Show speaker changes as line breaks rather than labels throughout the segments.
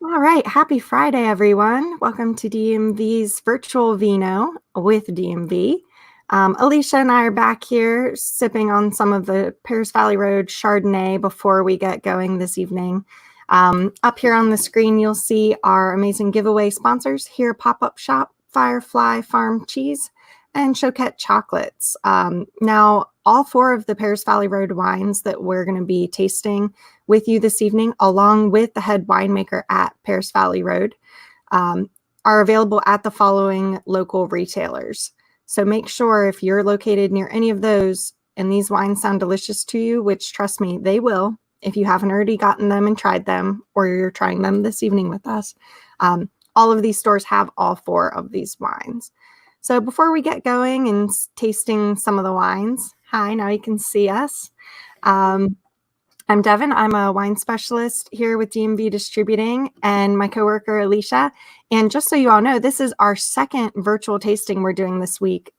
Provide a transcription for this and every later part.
All right, happy Friday, everyone. Welcome to DMV's virtual Vino with DMV. Alicia and I are back here sipping on some of the Paris Valley Road Chardonnay before we get going this evening. Up here on the screen, you'll see our amazing giveaway sponsors here, pop-up shop, FireFly Farms Cheese, and Chouquette Chocolates. Now, all four of the Paris Valley Road wines that we're going to be tasting with you this evening, along with the head winemaker at Paris Valley Road, are available at the following local retailers. So make sure if you're located near any of those and these wines sound delicious to you, which trust me, they will, if you haven't already gotten them and tried them, or you're trying them this evening with us, all of these stores have all four of these wines. So before we get going and tasting some of the wines, hi, now you can see us. I'm Devin. I'm a wine specialist here with DMV Distributing, and my coworker Alicia. And just so you all know, this is our second virtual tasting we're doing this week,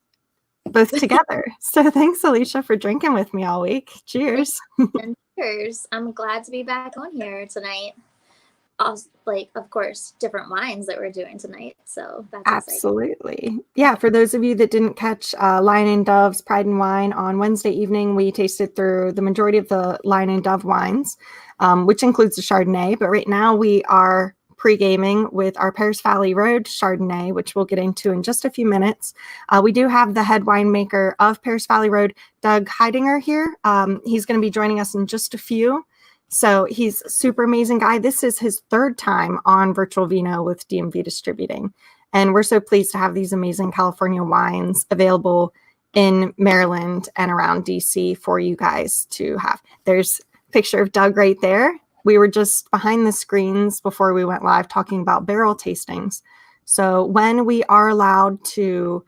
both together. So thanks, Alicia, for drinking with me all week. Cheers.
Cheers. I'm glad to be back on here tonight. Also, of course, different wines that we're doing tonight. So that's
Absolutely.
exciting.
Yeah, for those of you that didn't catch Lion and Dove's Pride and Wine on Wednesday evening, we tasted through the majority of the Lion and Dove wines, which includes the Chardonnay. But right now we are pre-gaming with our Paris Valley Road Chardonnay, which we'll get into in just a few minutes. We do have the head winemaker of Paris Valley Road, Doug Heidinger, here. He's going to be joining us in just a few. So he's a super amazing guy. This is his third time on Virtual Vino with DMV Distributing. And we're so pleased to have these amazing California wines available in Maryland and around DC for you guys to have. There's a picture of Doug right there. We were just behind the screens before we went live talking about barrel tastings. So when we are allowed to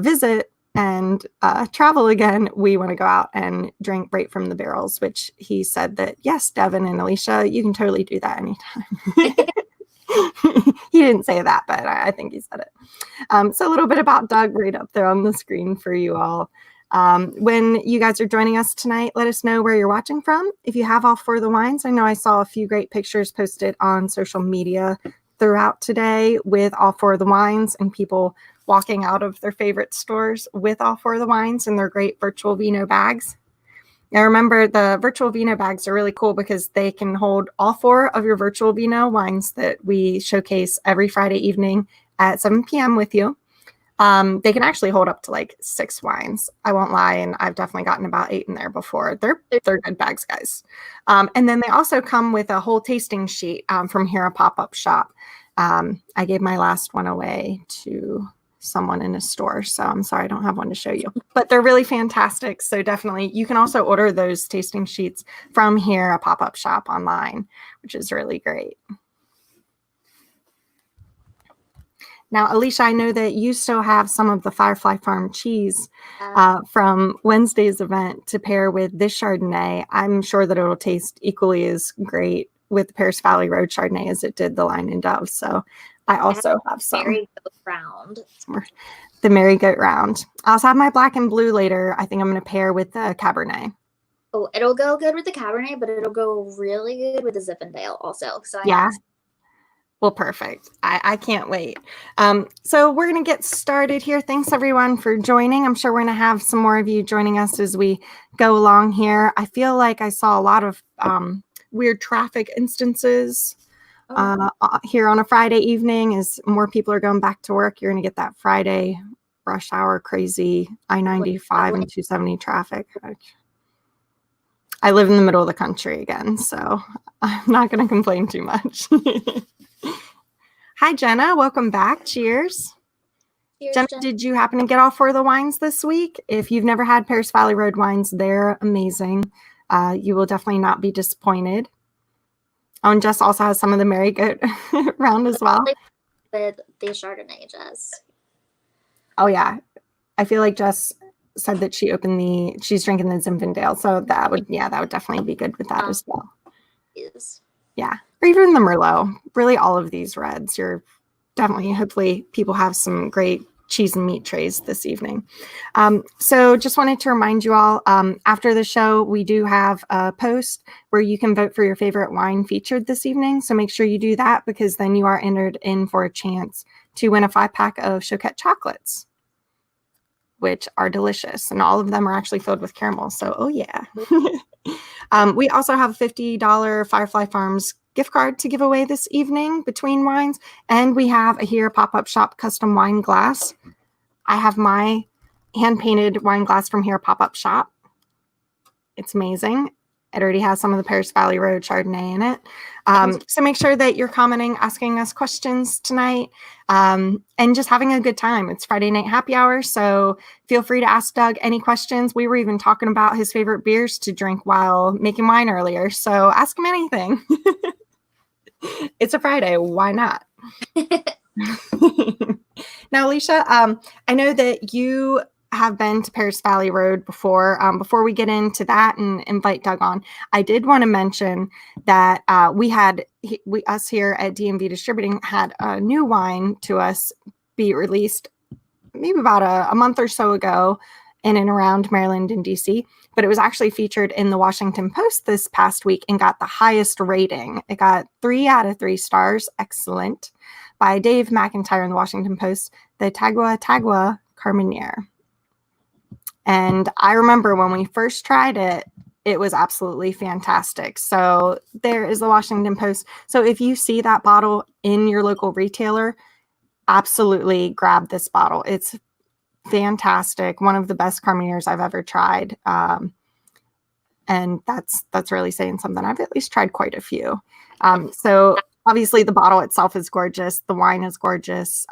visit and travel again, we want to go out and drink right from the barrels, which he said that, yes, Devin and Alicia, you can totally do that anytime. He didn't say that, but I think he said it. So a little bit about Doug right up there on the screen for you all. When you guys are joining us tonight, let us know where you're watching from. If you have all four of the wines, I know I saw a few great pictures posted on social media throughout today with all four of the wines and people walking out of their favorite stores with all four of the wines in their great virtual Vino bags. Now remember, the virtual Vino bags are really cool because they can hold all four of your virtual Vino wines that we showcase every Friday evening at 7 p.m. with you. They can actually hold up to like 6 wines. I won't lie, and I've definitely gotten about 8 in there before. They're good bags, guys. And then they also come with a whole tasting sheet from here, a pop-up shop. I gave my last one away to someone in a store, so I'm sorry I don't have one to show you, but they're really fantastic. So definitely you can also order those tasting sheets from here, a pop-up shop online, which is really great. Now, Alicia, I know that you still have some of the FireFly Farms Cheese from Wednesday's event to pair with this Chardonnay. I'm sure that it'll taste equally as great with the Paris Valley Road Chardonnay as it did the Lion and Dove. So I also have some.
Marigoat round.
The Marigoat round. I also have my black and blue later. I think I'm going to pair with the Cabernet.
Oh, it'll go good with the Cabernet, but it'll go really good with the Zinfandel also. So
yeah. Well, perfect. I can't wait. So we're going to get started here. Thanks, everyone, for joining. I'm sure we're going to have some more of you joining us as we go along here. I feel like I saw a lot of weird traffic instances here on a Friday evening as more people are going back to work. You're going to get that Friday rush hour crazy I-95 and 270 traffic. I live in the middle of the country again, so I'm not going to complain too much. Hi, Jenna. Welcome back. Cheers.
Cheers,
Jenna, did you happen to get all 4 of the wines this week? If you've never had Paris Valley Road wines, they're amazing. You will definitely not be disappointed. Oh, and Jess also has some of the Marigoat round as well.
With the Chardonnay, Jess.
Oh, yeah. I feel like Jess said that she's drinking the Zinfandel. So that would definitely be good with that as well.
Yes.
Yeah. Or even the Merlot. Really all of these reds. You're definitely, hopefully people have some great cheese and meat trays this evening. So just wanted to remind you all, after the show, we do have a post where you can vote for your favorite wine featured this evening. So make sure you do that, because then you are entered in for a chance to win a 5-pack of Chouquette Chocolates, which are delicious. And all of them are actually filled with caramel. So, oh yeah. We also have a $50 FireFly Farms gift card to give away this evening between wines. And we have a Here pop-up shop custom wine glass. I have my hand-painted wine glass from Here pop-up shop. It's amazing. It already has some of the Paris Valley Road Chardonnay in it. So make sure that you're commenting, asking us questions tonight, and just having a good time. It's Friday night happy hour, so feel free to ask Doug any questions. We were even talking about his favorite beers to drink while making wine earlier, so ask him anything. It's a Friday. Why not? Now, Alicia, I know that you have been to Paris Valley Road before. Before we get into that and invite Doug on, I did want to mention that us here at DMV Distributing had a new wine to us be released maybe about a month or so ago in and around Maryland and DC, but it was actually featured in the Washington Post this past week and got the highest rating. It got 3 out of 3 stars, excellent, by Dave McIntyre in the Washington Post, the Tagua Carmenere. And I remember when we first tried it, it was absolutely fantastic. So there is the Washington Post. So if you see that bottle in your local retailer, absolutely grab this bottle. It's fantastic. One of the best Carmeneres I've ever tried. And that's really saying something. I've at least tried quite a few. So obviously the bottle itself is gorgeous. The wine is gorgeous.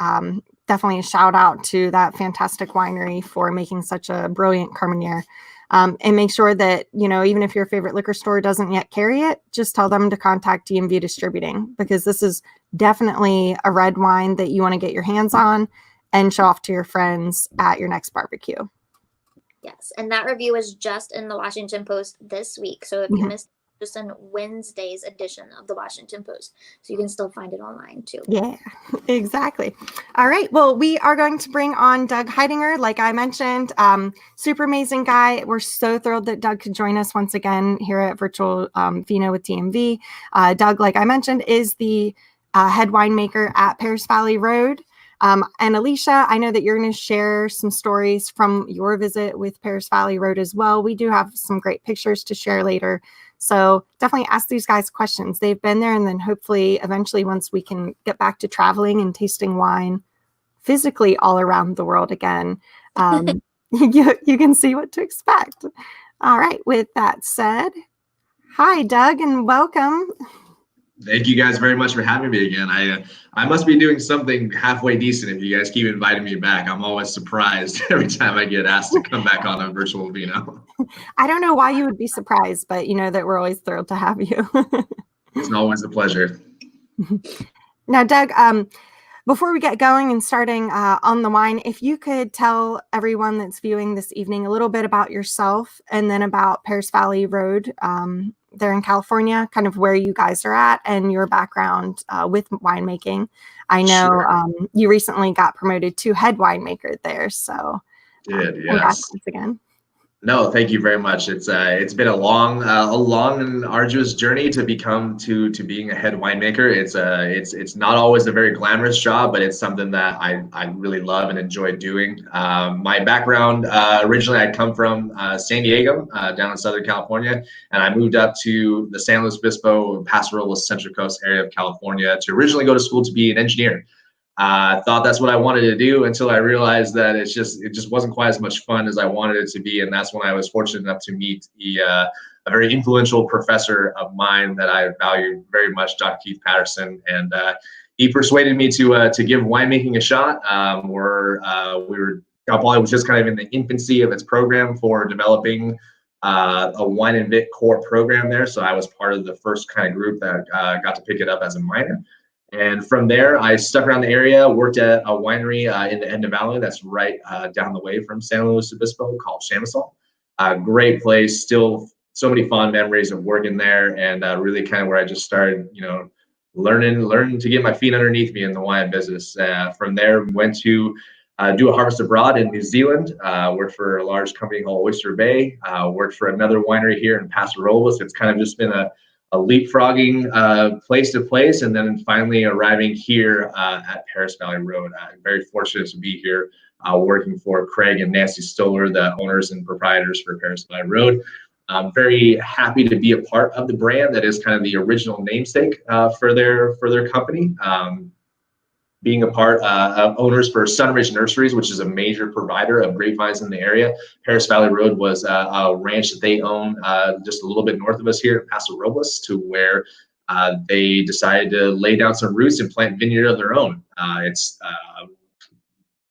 Definitely a shout out to that fantastic winery for making such a brilliant Carmenere. And make sure that, even if your favorite liquor store doesn't yet carry it, just tell them to contact DMV Distributing, because this is definitely a red wine that you want to get your hands on and show off to your friends at your next barbecue.
Yes, and that review is just in the Washington Post this week. So if you missed, just in Wednesday's edition of the Washington Post, so you can still find it online too.
Yeah, exactly. All right. Well, we are going to bring on Doug Heidinger, like I mentioned. Super amazing guy. We're so thrilled that Doug could join us once again here at Virtual Vino with DMV. Doug, like I mentioned, is the head winemaker at Paris Valley Road. And Alicia, I know that you're going to share some stories from your visit with Paris Valley Road as well. We do have some great pictures to share later. So definitely ask these guys questions. They've been there, and then hopefully eventually once we can get back to traveling and tasting wine physically all around the world again, you can see what to expect. All right. With that said, hi, Doug, and welcome.
Thank you guys very much for having me again. I must be doing something halfway decent if you guys keep inviting me back. I'm always surprised every time I get asked to come back on a virtual Vino.
I don't know why you would be surprised, but you know that we're always thrilled to have you.
It's always a pleasure.
Now, Doug, before we get going and starting on the wine, if you could tell everyone that's viewing this evening a little bit about yourself and then about Paris Valley Road there in California, kind of where you guys are at and your background with winemaking. I know you recently got promoted to head winemaker there, so congrats once again.
No, thank you very much. It's been a long and arduous journey to become to being a head winemaker. It's not always a very glamorous job, but it's something that I really love and enjoy doing. My background, originally I come from San Diego, down in Southern California, and I moved up to the San Luis Obispo, Paso, Robles, Central Coast area of California to originally go to school to be an engineer. I thought that's what I wanted to do until I realized that it just wasn't quite as much fun as I wanted it to be. And that's when I was fortunate enough to meet a very influential professor of mine that I valued very much, Dr. Keith Patterson. And he persuaded me to give winemaking a shot. Cal was just kind of in the infancy of its program for developing a wine and vit core program there. So I was part of the first kind of group that got to pick it up as a minor. And from there, I stuck around the area, worked at a winery in the Edna Valley that's right down the way from San Luis Obispo called Chamisol. Great place, still so many fond memories of working there, and really kind of where I just started, learning to get my feet underneath me in the wine business. From there, went to do a harvest abroad in New Zealand. Worked for a large company called Oyster Bay. Worked for another winery here in Paso Robles. It's kind of just been a leapfrogging place to place, and then finally arriving here at Paris Valley Road. Very fortunate to be here working for Craig and Nancy Stoller, the owners and proprietors for Paris Valley Road. I'm very happy to be a part of the brand that is kind of the original namesake for their company. Being a part of owners for Sunridge Nurseries, which is a major provider of grapevines in the area. Paris Valley Road was a ranch that they own just a little bit north of us here in Paso Robles, to where they decided to lay down some roots and plant vineyard of their own. It's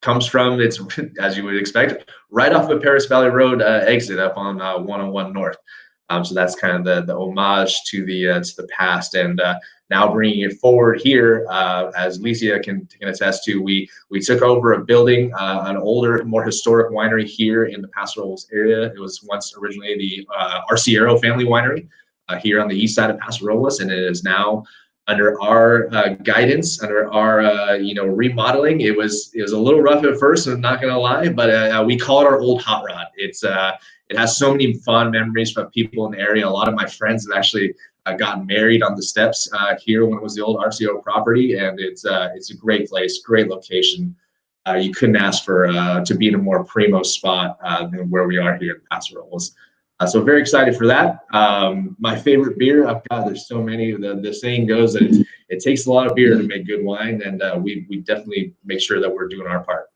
as you would expect, right off of Paris Valley Road exit up on 101 North. So that's kind of the homage to the past, and now bringing it forward here, as Licia can attest to, we took over a building, an older, more historic winery here in the Paso Robles area. It was once originally the Arciero family winery here on the east side of Paso Robles, and it is now under our guidance, under our remodeling. It was a little rough at first, I'm not gonna lie, but we call it our old hot rod. It has so many fond memories from people in the area. A lot of my friends have actually gotten married on the steps here when it was the old RCO property, and it's a great place, great location. You couldn't ask for to be in a more primo spot than where we are here in Paso Robles. So very excited for that. My favorite beer, God, there's so many. The saying goes that it takes a lot of beer to make good wine, and we definitely make sure that we're doing our part.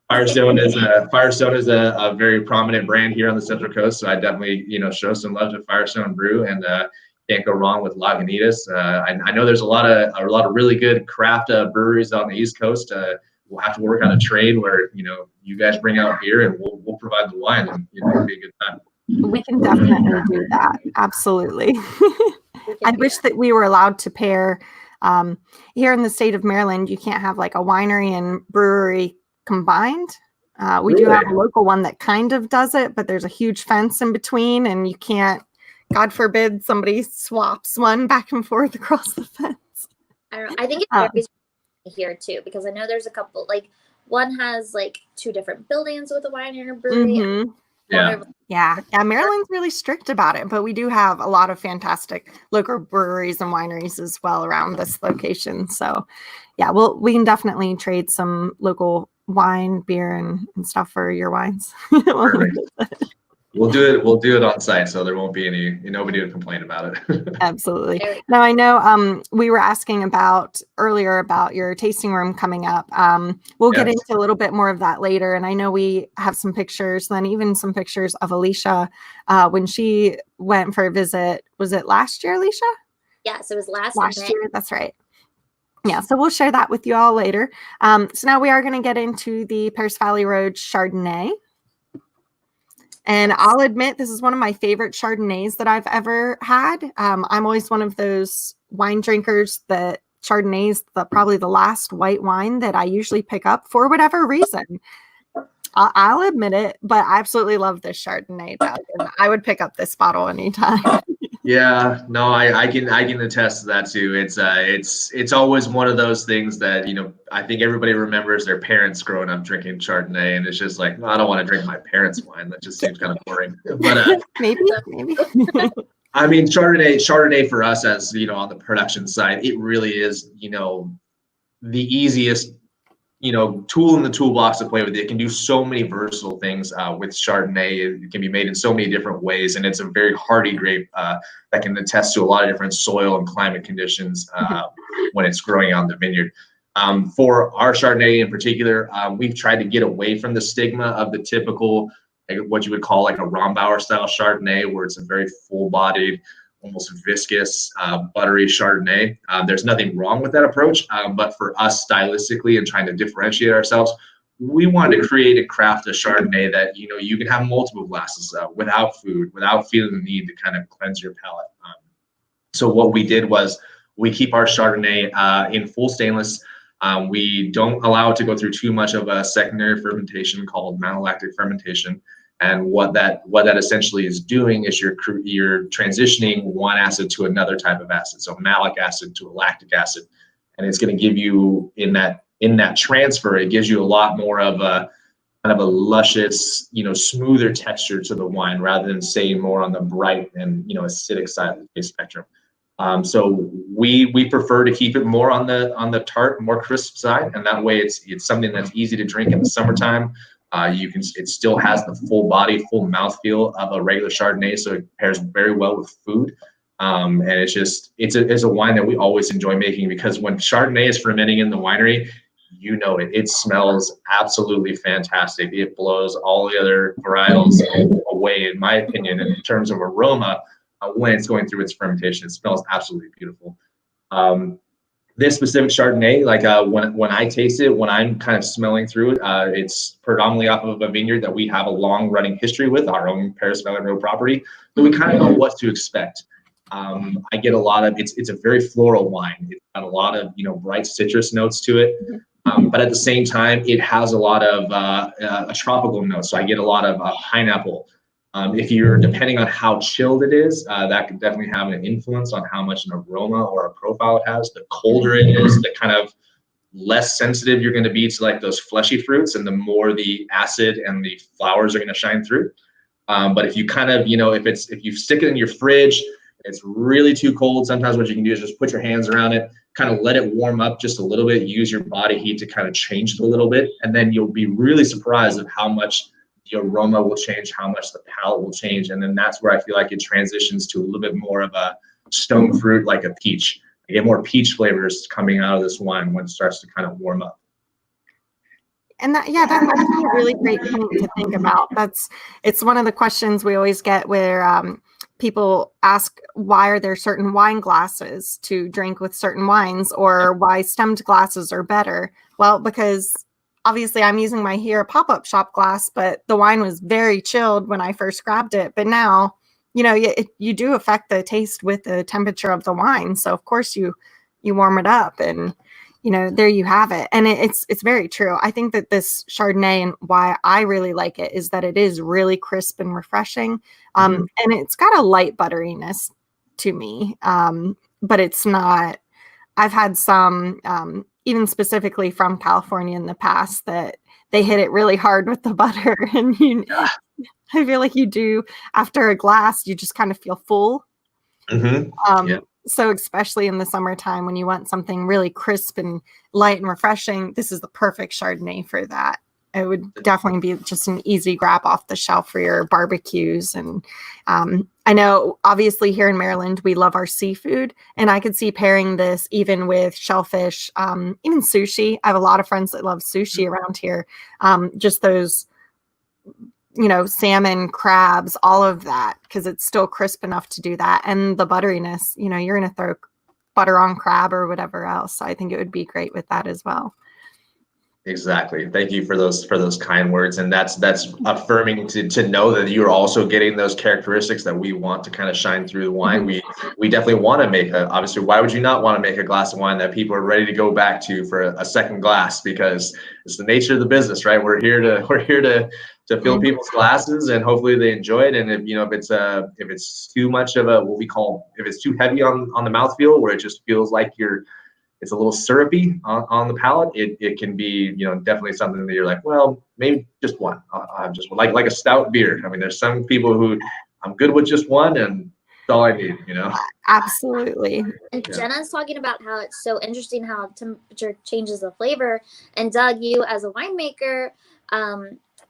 Firestone is a very prominent brand here on the Central Coast, so I definitely show some love to Firestone Brew, and can't go wrong with Lagunitas. I know there's a lot of really good craft breweries on the East Coast. We'll have to work on a trade where you guys bring out beer and we'll provide the wine, and it'll be a good time.
We can definitely do that. Absolutely. I wish that we were allowed to pair. Here in the state of Maryland, you can't have like a winery and brewery combined. We do have a local one that kind of does it, but there's a huge fence in between, and you can't, God forbid, somebody swaps one back and forth across the fence.
I don't know. I think it's here too, because I know there's a couple, like one has like two different buildings with a winery and a brewery.
Mm-hmm. Yeah. Maryland's really strict about it, but we do have a lot of fantastic local breweries and wineries as well around this location. So yeah, we can definitely trade some local wine, beer, and stuff for your wines.
We'll do it on site, so there won't be nobody to complain about it.
Absolutely. Now I know we were asking earlier about your tasting room coming up. We'll get into a little bit more of that later, and I know we have some pictures, then even some pictures of Alicia when she went for a visit. Was it last year, Alicia?
Yes, it was last
year. That's right. Yeah, so we'll share that with you all later. So now we are going to get into the Paris Valley Road Chardonnay. And I'll admit, this is one of my favorite Chardonnays that I've ever had. I'm always one of those wine drinkers that Chardonnay is probably the last white wine that I usually pick up for whatever reason. I'll admit it, but I absolutely love this Chardonnay, Doug, and I would pick up this bottle anytime.
Yeah, no, I can attest to that too. It's always one of those things that I think everybody remembers their parents growing up drinking Chardonnay, and it's just like, no, I don't want to drink my parents' wine. That just seems kind of boring. But
maybe.
I mean, Chardonnay for us, as on the production side, it really is the easiest tool in the toolbox to play with. It can do so many versatile things with Chardonnay. It can be made in so many different ways, and it's a very hardy grape that can attest to a lot of different soil and climate conditions when it's growing on the vineyard. For our Chardonnay in particular, we've tried to get away from the stigma of the typical, what you would call like a Rombauer style Chardonnay, where it's a very full-bodied, almost viscous, buttery Chardonnay. There's nothing wrong with that approach, but for us stylistically and trying to differentiate ourselves, we wanted to create and craft a Chardonnay that you can have multiple glasses without food, without feeling the need to kind of cleanse your palate. So what we did was we keep our Chardonnay in full stainless. We don't allow it to go through too much of a secondary fermentation called malolactic fermentation. And what that essentially is doing is you're transitioning one acid to another type of acid, so malic acid to a lactic acid, and it's going to give you in that in that transfer, it gives you a lot more of a kind of a luscious, smoother texture to the wine rather than say more on the bright and, acidic side of the taste spectrum. So we prefer to keep it more on the tart, more crisp side, and that way it's something that's easy to drink in the summertime. It still has the full body, full mouthfeel of a regular Chardonnay, so it pairs very well with food. And it's a wine that we always enjoy making, because when Chardonnay is fermenting in the winery, it smells absolutely fantastic. It blows all the other varietals away, in my opinion, in terms of aroma. When it's going through its fermentation, it smells absolutely beautiful. This specific Chardonnay, like when I taste it, when I'm kind of smelling through it, it's predominantly off of a vineyard that we have a long running history with, our own Paris Valley property. So we kind of know what to expect. I get a lot of, it's a very floral wine. It's got a lot of, bright citrus notes to it. But at the same time, it has a lot of a tropical notes. So I get a lot of pineapple. If you're, depending on how chilled it is, that could definitely have an influence on how much an aroma or a profile it has. The colder it is, the kind of less sensitive you're going to be to like those fleshy fruits, and the more the acid and the flowers are going to shine through. But if you kind of, if you stick it in your fridge, it's really too cold, sometimes what you can do is just put your hands around it, kind of let it warm up just a little bit, use your body heat to kind of change it a little bit, and then you'll be really surprised of how much the aroma will change, how much the palate will change. And then that's where I feel like it transitions to a little bit more of a stone fruit, like a peach. You get more peach flavors coming out of this wine when it starts to kind of warm up.
And that's a really great thing to think about. It's one of the questions we always get where people ask, why are there certain wine glasses to drink with certain wines, or why stemmed glasses are better? Well, because obviously I'm using my here pop-up shop glass, but the wine was very chilled when I first grabbed it. But now, you do affect the taste with the temperature of the wine. So of course you warm it up, and there you have it. And it's very true. I think that this Chardonnay, and why I really like it, is that it is really crisp and refreshing. And it's got a light butteriness to me. But it's not, I've had some, even specifically from California in the past, that they hit it really hard with the butter. And I feel like you do, after a glass, you just kind of feel full. So especially in the summertime, when you want something really crisp and light and refreshing, this is the perfect Chardonnay for that. It would definitely be just an easy grab off the shelf for your barbecues. And I know, obviously, here in Maryland, we love our seafood. And I could see pairing this even with shellfish, even sushi. I have a lot of friends that love sushi around here. Just those, salmon, crabs, all of that, because it's still crisp enough to do that. And the butteriness, you're going to throw butter on crab or whatever else. So I think it would be great with that as well.
Exactly. Thank you for those kind words. And that's affirming to know that you're also getting those characteristics that we want to kind of shine through the wine. We definitely want to make obviously, why would you not want to make a glass of wine that people are ready to go back to for a second glass? Because it's the nature of the business, right? We're here to fill people's glasses, and hopefully they enjoy it. And if it's too much of if it's too heavy on the mouthfeel, where it just feels like it's a little syrupy on the palate, it can be, definitely something that you're like, well, maybe just one. I'm just like a stout beer. I mean, there's some people who I'm good with just one, and that's all I need,
Absolutely.
And Jenna's talking about how it's so interesting how temperature changes the flavor. And Doug, you as a winemaker,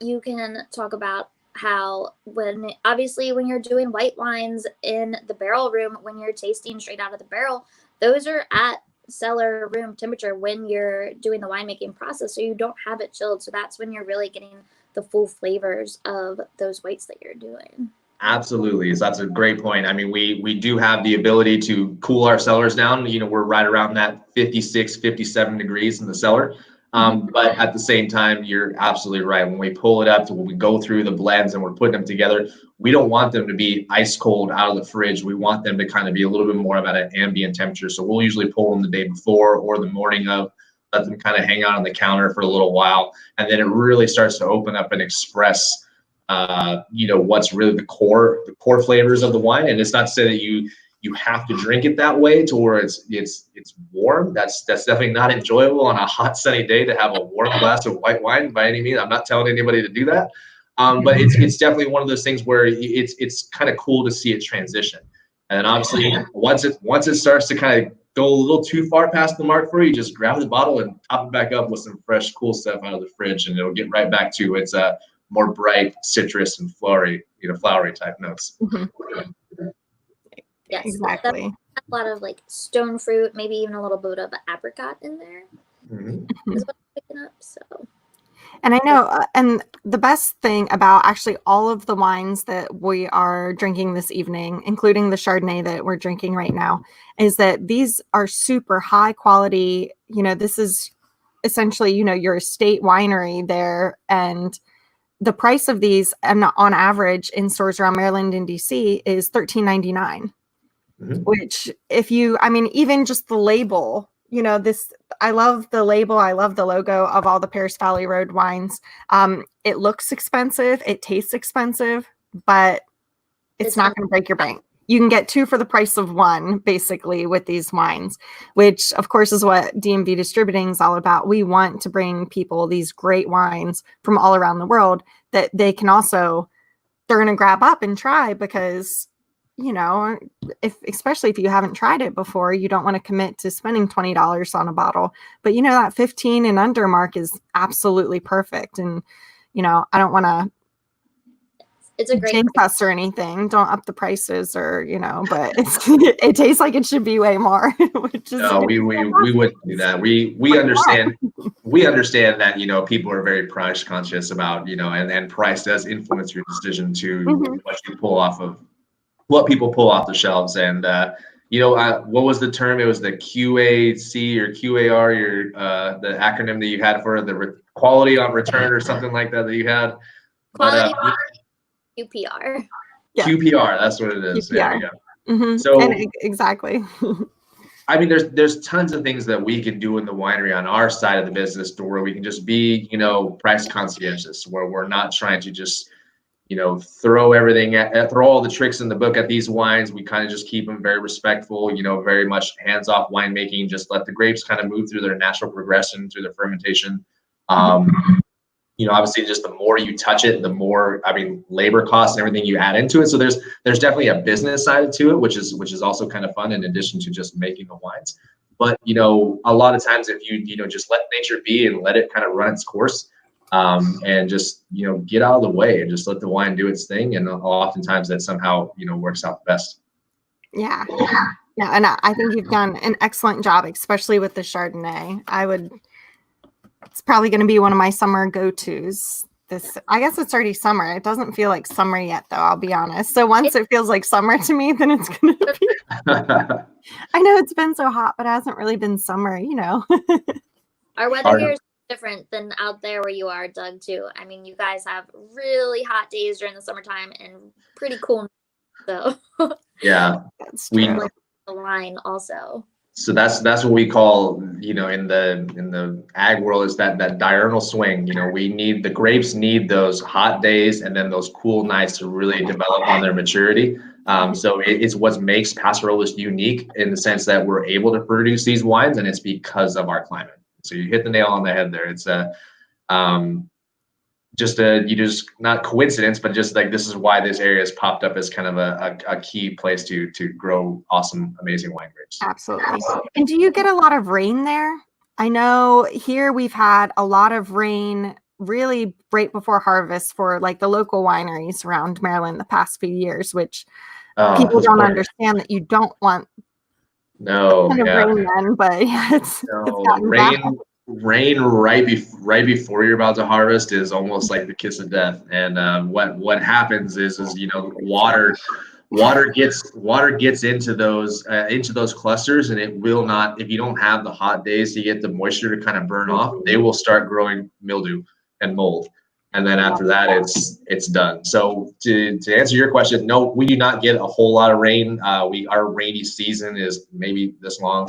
you can talk about how when you're doing white wines in the barrel room, when you're tasting straight out of the barrel, those are at cellar room temperature when you're doing the winemaking process, so you don't have it chilled. So that's when you're really getting the full flavors of those whites that you're doing.
Absolutely. So that's a great point. I mean, we do have the ability to cool our cellars down. We're right around that 56, 57 degrees in the cellar. But at the same time, you're absolutely right. When we pull it up, when we go through the blends and we're putting them together, we don't want them to be ice cold out of the fridge. We want them to kind of be a little bit more about an ambient temperature. So we'll usually pull them the day before or the morning of, let them kind of hang out on the counter for a little while. And then it really starts to open up and express, what's really the core flavors of the wine. And it's not to say that you have to drink it that way to where it's warm. That's definitely not enjoyable on a hot sunny day to have a warm glass of white wine by any means. I'm not telling anybody to do that. But it's definitely one of those things where it's kind of cool to see it transition. And obviously once it starts to kind of go a little too far past the mark for you, just grab the bottle and top it back up with some fresh, cool stuff out of the fridge, and it'll get right back to its more bright citrus and flowery type notes.
Yes,
Exactly.
a lot of like stone fruit, maybe even a little bit of apricot in there. Is what I'm picking up. So.
And I know, and the best thing about actually all of the wines that we are drinking this evening, including the Chardonnay that we're drinking right now, is that these are super high quality. You know, this is essentially, you know, your estate winery there. And the price of these, and on average in stores around Maryland and DC, is $13.99. Which, if you, I mean, even just the label, you know, this, I love the label. I love the logo of all the Paris Valley Road wines. It looks expensive. It tastes expensive, but it's not going to break your bank. You can get two for the price of one, basically, with these wines, which, of course, is what DMV distributing is all about. We want to bring people these great wines from all around the world that they can also, they're going to grab up and try because, you know, especially if you haven't tried it before, you don't want to commit to spending $20 on a bottle. But, you know, that 15 and under mark is absolutely perfect. And, you know, I don't want to, it's a great fuss or anything. Don't up the prices or, you know, but it tastes like it should be way more. Which is
no, we wouldn't do that. We understand that, you know, people are very price conscious about, you know, and price does influence your decision to what people pull off the shelves. And you know, what was the term? It was the QAC or QAR, the acronym that you had for the quality on return or something like that you had.
Quality QPR.
Yeah.
QPR, that's what it is.
QPR.
There we go. So
exactly.
I mean, there's tons of things that we can do in the winery on our side of the business to where we can just be, you know, price conscientious, where we're not trying to just, you know, throw all the tricks in the book at these wines. We kind of just keep them very respectful, you know, very much hands-off winemaking. Just let the grapes kind of move through their natural progression, through their fermentation. You know, obviously, just the more you touch it, the more, I mean, labor costs and everything you add into it. So there's definitely a business side to it, which is also kind of fun in addition to just making the wines. But, you know, a lot of times if you know, just let nature be and let it kind of run its course, and just, you know, get out of the way and just let the wine do its thing. And oftentimes that somehow, you know, works out the best.
Yeah. And I think you've done an excellent job, especially with the Chardonnay. It's probably going to be one of my summer go-tos. I guess it's already summer. It doesn't feel like summer yet, though, I'll be honest. So once it feels like summer to me, then it's going to be. I know it's been so hot, but it hasn't really been summer, you know.
Our weather here is different than out there where you are, Doug, too. I mean, you guys have really hot days during the summertime and pretty cool. So
yeah,
that's true.
The line also.
So that's what we call, you know, in the ag world, is that diurnal swing. You know, the grapes need those hot days and then those cool nights to really develop on their maturity. So it's what makes Paso Robles unique in the sense that we're able to produce these wines, and it's because of our climate. So you hit the nail on the head there. It's just not coincidence, but just like this is why this area has popped up as kind of a key place to grow awesome, amazing wine grapes.
Absolutely. And do you get a lot of rain there? I know here we've had a lot of rain really right before harvest for like the local wineries around Maryland the past few years, which people don't understand that you don't want rain then, but yeah, it's gotten bad.
Rain right before you're about to harvest is almost like the kiss of death. And what happens is you know, water gets into those clusters, and it will not, if you don't have the hot days to get the moisture to kind of burn off, they will start growing mildew and mold. And then after that, it's done. So to answer your question, no, we do not get a whole lot of rain. Our rainy season is maybe this long.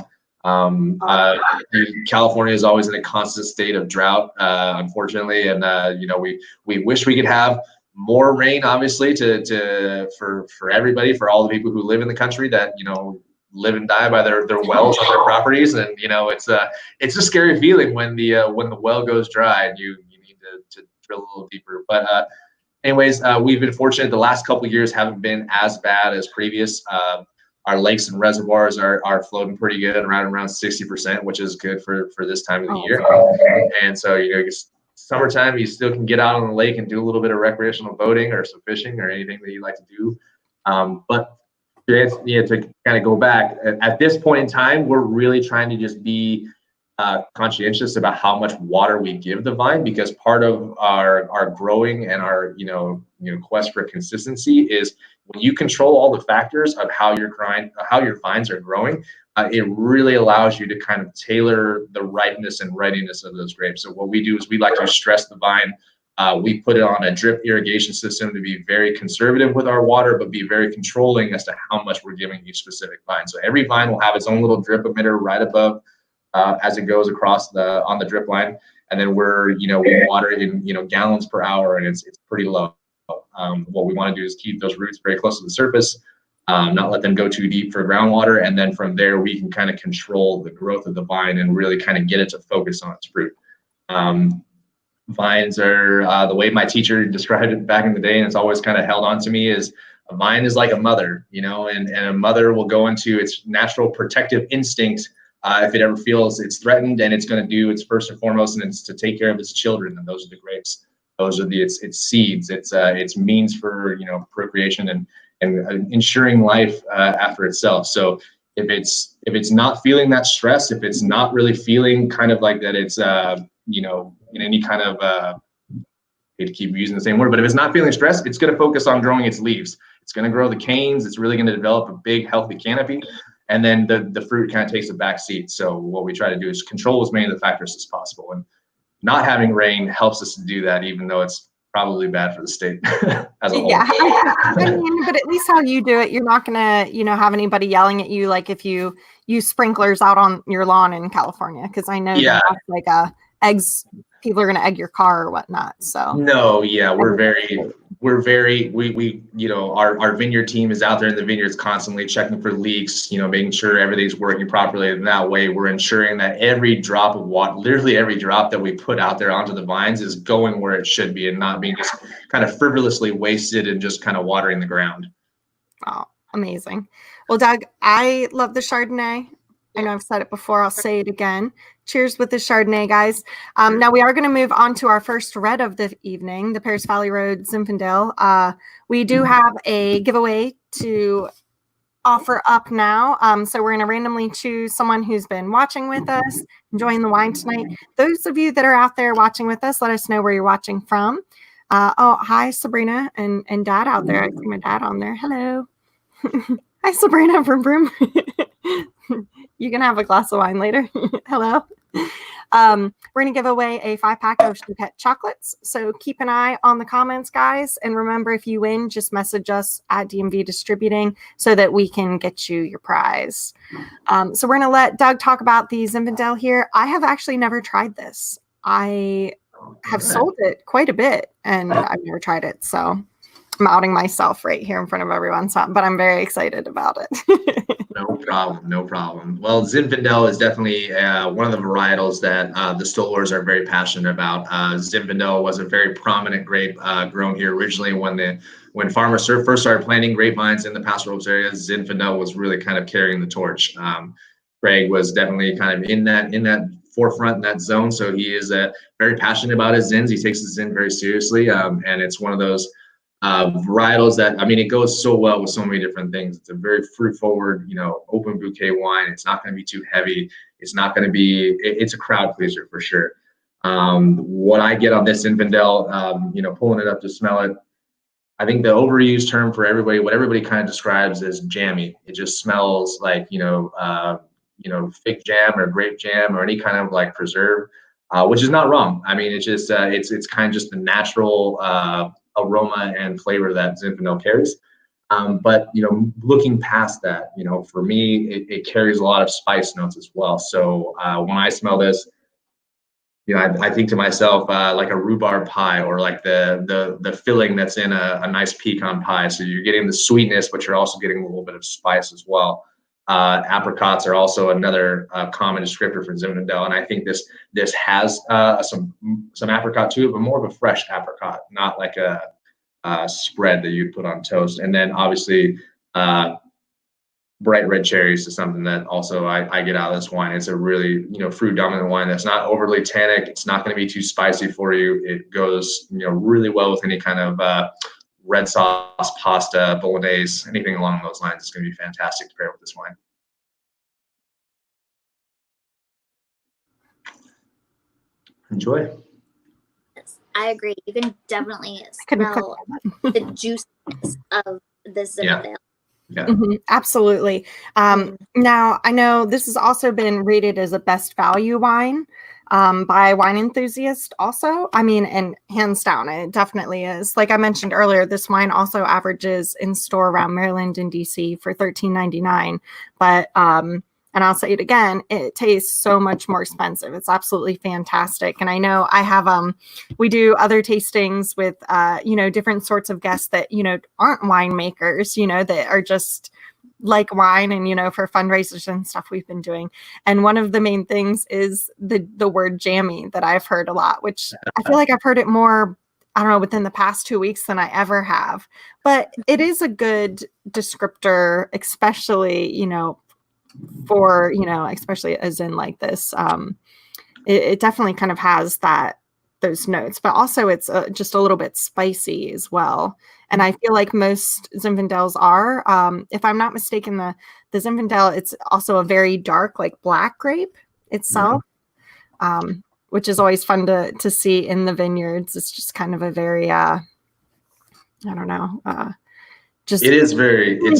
California is always in a constant state of drought, unfortunately, and you know, we wish we could have more rain, obviously, for everybody, for all the people who live in the country that, you know, live and die by their wells on their properties. And, you know, it's a scary feeling when the well goes dry and you need to drill a little deeper. But anyways, we've been fortunate. The last couple of years haven't been as bad as previous. Our lakes and reservoirs are floating pretty good, around 60%, which is good for this time of the year. And so, you know, summertime, you still can get out on the lake and do a little bit of recreational boating or some fishing or anything that you like to do. But to kind of go back, at this point in time, we're really trying to just be conscientious about how much water we give the vine, because part of our growing and our quest for consistency is when you control all the factors of how your vines are growing, it really allows you to kind of tailor the ripeness and readiness of those grapes. So what we do is we like to stress the vine. We put it on a drip irrigation system to be very conservative with our water, but be very controlling as to how much we're giving each specific vine. So every vine will have its own little drip emitter right above as it goes across on the drip line, and then we water it in gallons per hour, and it's pretty low. What we want to do is keep those roots very close to the surface, not let them go too deep for groundwater, and then from there we can kind of control the growth of the vine and really kind of get it to focus on its fruit. Vines are the way my teacher described it back in the day, and it's always kind of held on to me, is a vine is like a mother, and a mother will go into its natural protective instinct if it ever feels it's threatened, and it's going to do its first and foremost, and it's to take care of its children, and those are the grapes. Those are its seeds. It's means for procreation and ensuring life after itself. So if it's not feeling that stress, if it's not really feeling kind of like that, it's in any kind of I hate to keep using the same word, but if it's not feeling stressed, it's going to focus on growing its leaves. It's going to grow the canes. It's really going to develop a big, healthy canopy. And then the fruit kind of takes a back seat. So what we try to do is control as many of the factors as possible. And not having rain helps us to do that, even though it's probably bad for the state as a whole.
Yeah, I mean, but at least how you do it, you're not gonna, have anybody yelling at you like if you use sprinklers out on your lawn in California, because I know that like eggs, people are gonna egg your car or whatnot. So
no, yeah, we're very our vineyard team is out there in the vineyards constantly checking for leaks, making sure everything's working properly. And that way we're ensuring that every drop of water, literally every drop that we put out there onto the vines, is going where it should be and not being just kind of frivolously wasted and just kind of watering the ground.
Oh, amazing. Well, Doug, I love the Chardonnay. I know I've said it before. I'll say it again. Cheers with the Chardonnay, guys. Now we are going to move on to our first red of the evening, the Paris Valley Road Zinfandel. We do have a giveaway to offer up now. So we're going to randomly choose someone who's been watching with us, enjoying the wine tonight. Those of you that are out there watching with us, let us know where you're watching from. Hi, Sabrina and Dad out there. I see my dad on there. Hello. Hi, Sabrina from Broom. You can have a glass of wine later. Hello. We're going to give away a 5-pack of Chouquette Chocolates. So keep an eye on the comments, guys. And remember, if you win, just message us at DMV Distributing so that we can get you your prize. So we're going to let Doug talk about the Zinfandel here. I have actually never tried this. I have sold it quite a bit, and I've never tried it. So I'm outing myself right here in front of everyone, but I'm very excited about it.
No problem. Well, Zinfandel is definitely one of the varietals that the Stolers are very passionate about. Zinfandel was a very prominent grape grown here originally when farmers first started planting grapevines in the Paso Robles area. Zinfandel was really kind of carrying the torch. Craig was definitely kind of in that forefront in that zone, so he is very passionate about his Zins. He takes his Zin very seriously, and it's one of those varietals that, it goes so well with so many different things. It's a very fruit forward, open bouquet wine. It's not going to be too heavy. It's not going to be, it's a crowd pleaser for sure. What I get on this Zinfandel, pulling it up to smell it, I think the overused term for everybody, what everybody kind of describes as jammy. It just smells like, fig jam or grape jam or any kind of like preserve, which is not wrong. It's just, it's kind of just the natural, aroma and flavor that Zinfandel carries. But looking past that, for me, it carries a lot of spice notes as well. So when I smell this, I think to myself, like a rhubarb pie, or like the filling that's in a nice pecan pie. So you're getting the sweetness, but you're also getting a little bit of spice as well. Apricots are also another common descriptor for Zinfandel, and I think this has some apricot to it, but more of a fresh apricot, not like a spread that you'd put on toast. And then obviously, bright red cherries is something that also I get out of this wine. It's a really, fruit dominant wine that's not overly tannic. It's not going to be too spicy for you. It goes, really well with any kind of red sauce, pasta, bolognese, anything along those lines. It's going to be fantastic to pair with this wine. Enjoy.
Yes, I agree. You can definitely smell the juiciness of this Zinfandel.
Yeah.
Absolutely. Now, I know this has also been rated as a best value wine by Wine Enthusiast also. I mean, and hands down, it definitely is. Like I mentioned earlier, this wine also averages in store around Maryland and DC for $13.99. But, and I'll say it again, it tastes so much more expensive. It's absolutely fantastic. And I know I have, we do other tastings with, different sorts of guests that, aren't winemakers, that are just like wine and, for fundraisers and stuff we've been doing. And one of the main things is the word jammy that I've heard a lot, which I feel like I've heard it more, I don't know, within the past 2 weeks than I ever have. But it is a good descriptor, especially, for, especially as in like this, it definitely kind of has those notes, but also it's just a little bit spicy as well. And I feel like most Zinfandels are, if I'm not mistaken, the Zinfandel, it's also a very dark, like black grape itself, which is always fun to see in the vineyards. It's just kind of a very, I don't know, just it's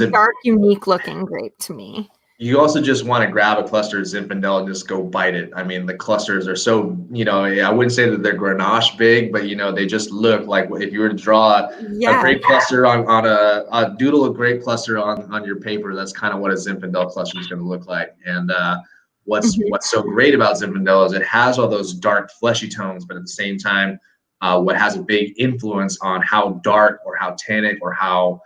a dark, unique looking grape to me.
You also just want to grab a cluster of Zinfandel and just go bite it. I mean, the clusters are so, I wouldn't say that they're Grenache big, but, they just look like if you were to draw a grape cluster on a doodle of grape cluster on your paper, that's kind of what a Zinfandel cluster is going to look like. And what's so great about Zinfandel is it has all those dark, fleshy tones, but at the same time, what has a big influence on how dark or how tannic or how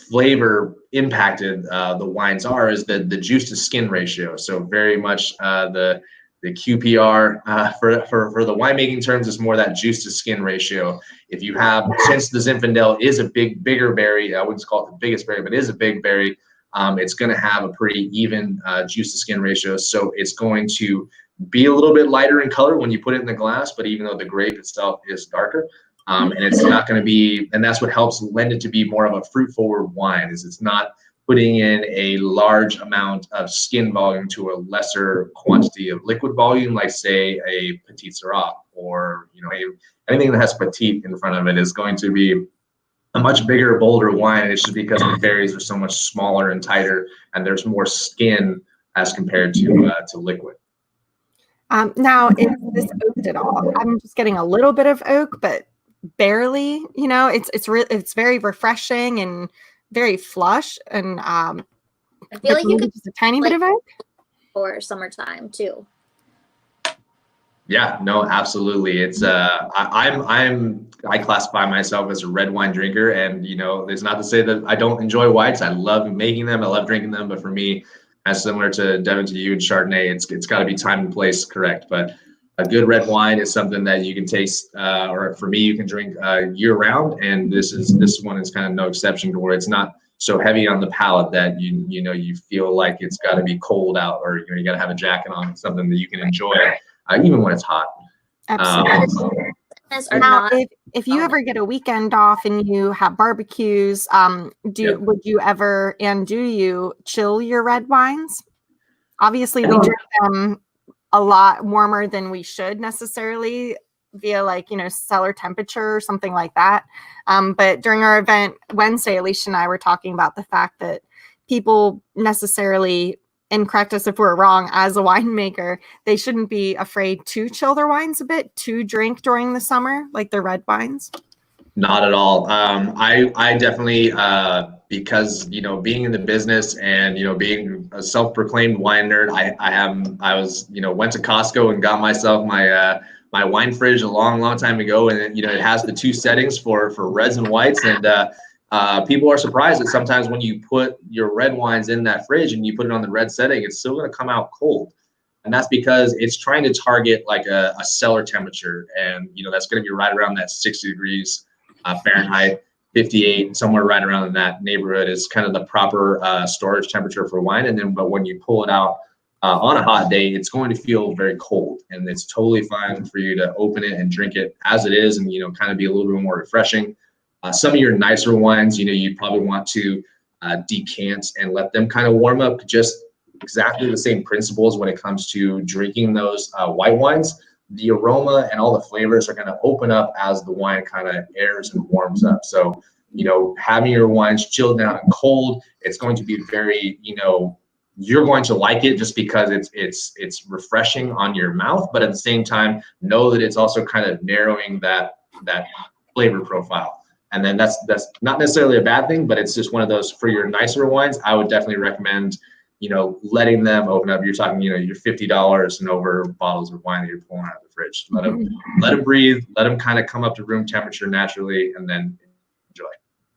flavor impacted the wines is the juice to skin ratio. So very much the QPR for the winemaking terms is more that juice to skin ratio. If you have, since the Zinfandel is a bigger berry, I wouldn't call it the biggest berry, but it is a big berry, it's going to have a pretty even juice to skin ratio. So it's going to be a little bit lighter in color when you put it in the glass, but even though the grape itself is darker, and it's not going to be, and that's what helps lend it to be more of a fruit forward wine, is it's not putting in a large amount of skin volume to a lesser quantity of liquid volume, like say a Petit Syrah, or anything that has petit in front of it is going to be a much bigger, bolder wine. It's just because the berries are so much smaller and tighter, and there's more skin as compared to liquid.
Now, is this oaked at all? I'm just getting a little bit of oak, but barely. It's very refreshing and very flush, and
I feel like you could
just a tiny bit of oak
for summertime too.
Yeah, no, absolutely. It's I classify myself as a red wine drinker, and it's not to say that I don't enjoy whites. I love making them, I love drinking them, but for me, as similar to Devin, to you and Chardonnay, it's got to be time and place correct. But a good red wine is something that you can taste, or for me, you can drink year round. And this one is kind of no exception, to where it's not so heavy on the palate that you feel like it's got to be cold out, or you got to have a jacket on. It's something that you can enjoy even when it's hot.
Absolutely. Now, if you ever get a weekend off and you have barbecues, would you ever, and do you chill your red wines? Obviously, we drink them a lot warmer than we should necessarily, via cellar temperature or something like that. But during our event Wednesday, Alicia and I were talking about the fact that people necessarily, and correct us if we're wrong, as a winemaker, they shouldn't be afraid to chill their wines a bit to drink during the summer, like their red wines.
Not at all. I definitely, because, being in the business and, being a self-proclaimed wine nerd, I was, went to Costco and got myself my wine fridge a long, long time ago. And, it has the two settings for reds and whites. And people are surprised that sometimes when you put your red wines in that fridge and you put it on the red setting, it's still going to come out cold. And that's because it's trying to target like a cellar temperature. And, that's going to be right around that 60 degrees Fahrenheit, 58, somewhere right around in that neighborhood is kind of the proper storage temperature for wine. And then, but when you pull it out on a hot day, it's going to feel very cold, and it's totally fine for you to open it and drink it as it is, and kind of be a little bit more refreshing. Some of your nicer wines, you probably want to decant and let them kind of warm up. Just exactly the same principles when it comes to drinking those white wines. The aroma and all the flavors are going to open up as the wine kind of airs and warms up. So, having your wines chilled down and cold, it's going to be very, you're going to like it just because it's refreshing on your mouth, but at the same time, know that it's also kind of narrowing that flavor profile. And then that's not necessarily a bad thing, but it's just one of those for your nicer wines. I would definitely recommend letting them open up. You're talking, your $50 and over bottles of wine that you're pulling out of the fridge. Let them breathe, let them kind of come up to room temperature naturally, and then enjoy.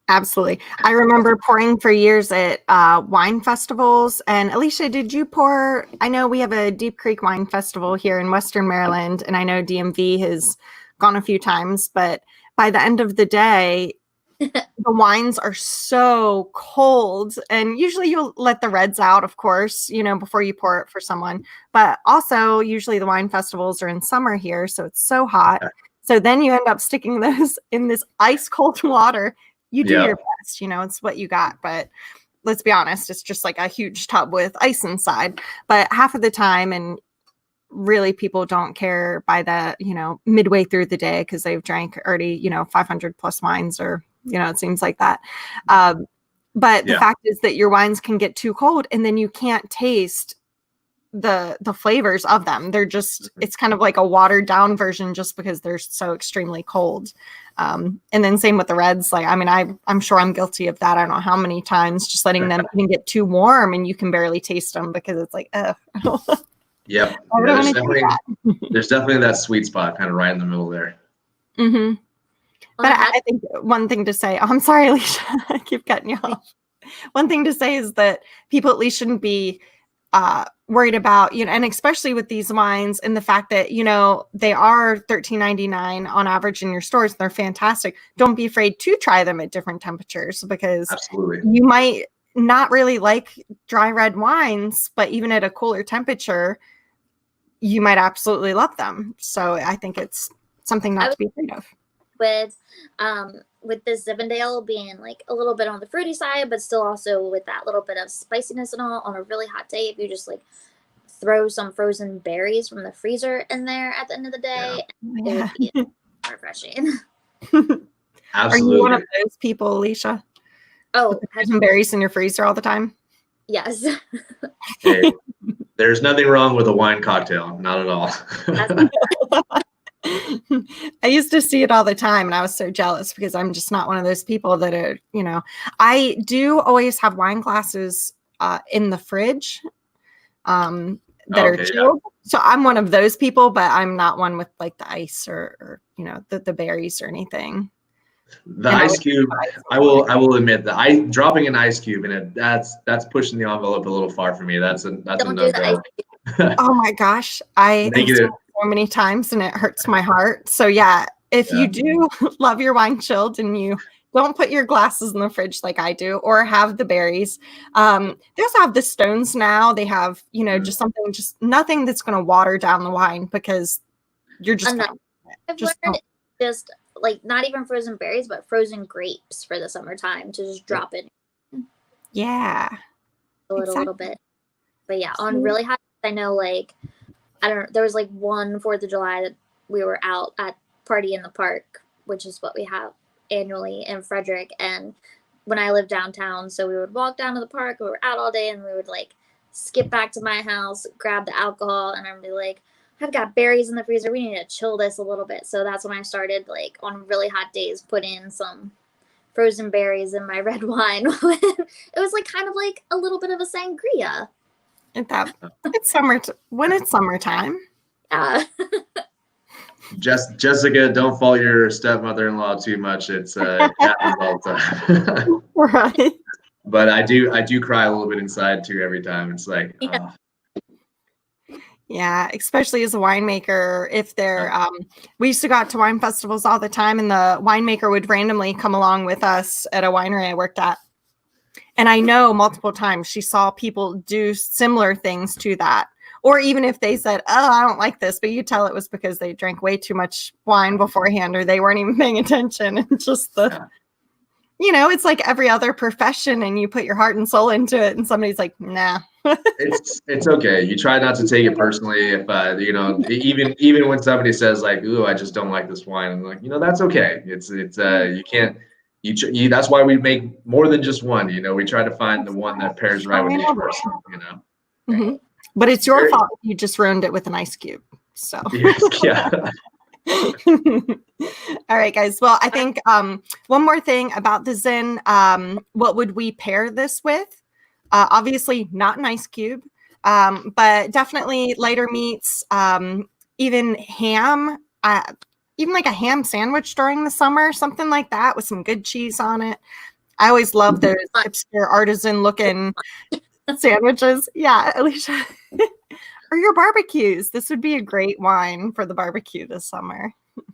Absolutely. I remember pouring for years at wine festivals. And Alicia, did you pour? I know we have a Deep Creek Wine Festival here in Western Maryland, and I know DMV has gone a few times, but by the end of the day, the wines are so cold, and usually you'll let the reds out, of course, before you pour it for someone. But also, usually the wine festivals are in summer here, so it's so hot. So then you end up sticking those in this ice cold water. You do your best, it's what you got. But let's be honest, it's just like a huge tub with ice inside. But half of the time, and really people don't care by the, midway through the day because they've drank already, 500 plus wines, or it seems like that. But the fact is that your wines can get too cold, and then you can't taste the flavors of them. They're just, it's kind of like a watered down version just because they're so extremely cold. And then same with the reds. Like, I'm sure I'm guilty of that. I don't know how many times, just letting them even get too warm and you can barely taste them because it's like,
Yep. There's definitely that sweet spot kind of right in the middle there.
Mm-hmm. But I think one thing to say, I'm sorry, Alicia, I keep cutting you off. One thing to say is that people at least shouldn't be worried about, and especially with these wines and the fact that, they are $13.99 on average in your stores. They're fantastic. Don't be afraid to try them at different temperatures, because
absolutely
you might not really like dry red wines, but even at a cooler temperature, you might absolutely love them. So I think it's something not to be afraid of.
With this Zinfandel being like a little bit on the fruity side, but still also with that little bit of spiciness and all, on a really hot day, if you just like throw some frozen berries from the freezer in there at the end of the day, it would be refreshing.
Absolutely.
Are you one of those people, Alicia?
Oh,
some berries in your freezer all the time?
Yes.
Hey, there's nothing wrong with a wine cocktail. Not at all.
I used to see it all the time, and I was so jealous because I'm just not one of those people that are, I do always have wine glasses in the fridge that are chilled. Yeah. So I'm one of those people, but I'm not one with like the ice or the berries or anything.
The ice cube, I will admit that dropping an ice cube in it, that's pushing the envelope a little far for me. That's a no-go.
Oh my gosh, I have seen it so many times, and it hurts my heart. So yeah, if you do love your wine chilled and you don't put your glasses in the fridge like I do, or have the berries, they also have the stones now. They have just something, just nothing that's going to water down the wine, because you're just
just like not even frozen berries, but frozen grapes for the summertime to just drop in.
Yeah,
a little bit. But yeah, on really hot, I know, like, there was like one 4th of July that we were out at Party in the Park, which is what we have annually in Frederick. And when I lived downtown, so we would walk down to the park, we were out all day, and we would like skip back to my house, grab the alcohol, and I'd be like, I've got berries in the freezer. We need to chill this a little bit. So that's when I started, like, on really hot days, put in some frozen berries in my red wine. It was like kind of like a little bit of a sangria.
It's summer when it's summertime.
Jessica, don't fault your stepmother-in-law too much. It happens all the time.
Right.
But I do cry a little bit inside too every time. It's like,
Yeah.
Yeah, especially as a winemaker, if they're, we used to go out to wine festivals all the time, and the winemaker would randomly come along with us at a winery I worked at. And I know multiple times she saw people do similar things to that. Or even if they said, oh, I don't like this, but you tell it was because they drank way too much wine beforehand, or they weren't even paying attention. And just it's like every other profession, and you put your heart and soul into it, and somebody's like, nah.
It's okay. You try not to take it personally. If even when somebody says like, "Ooh, I just don't like this wine," I'm like, that's okay. It's you can't. That's why we make more than just one. We try to find the one that pairs right with each person.
Mm-hmm. But it's your fault if you just ruined it with an ice cube. So
yeah.
All right, guys. Well, I think one more thing about the Zin. What would we pair this with? Obviously not an ice cube, but definitely lighter meats, even ham, even like a ham sandwich during the summer, something like that with some good cheese on it. I always love those hipster artisan looking sandwiches. Yeah, Alicia. Or your barbecues. This would be a great wine for the barbecue this summer.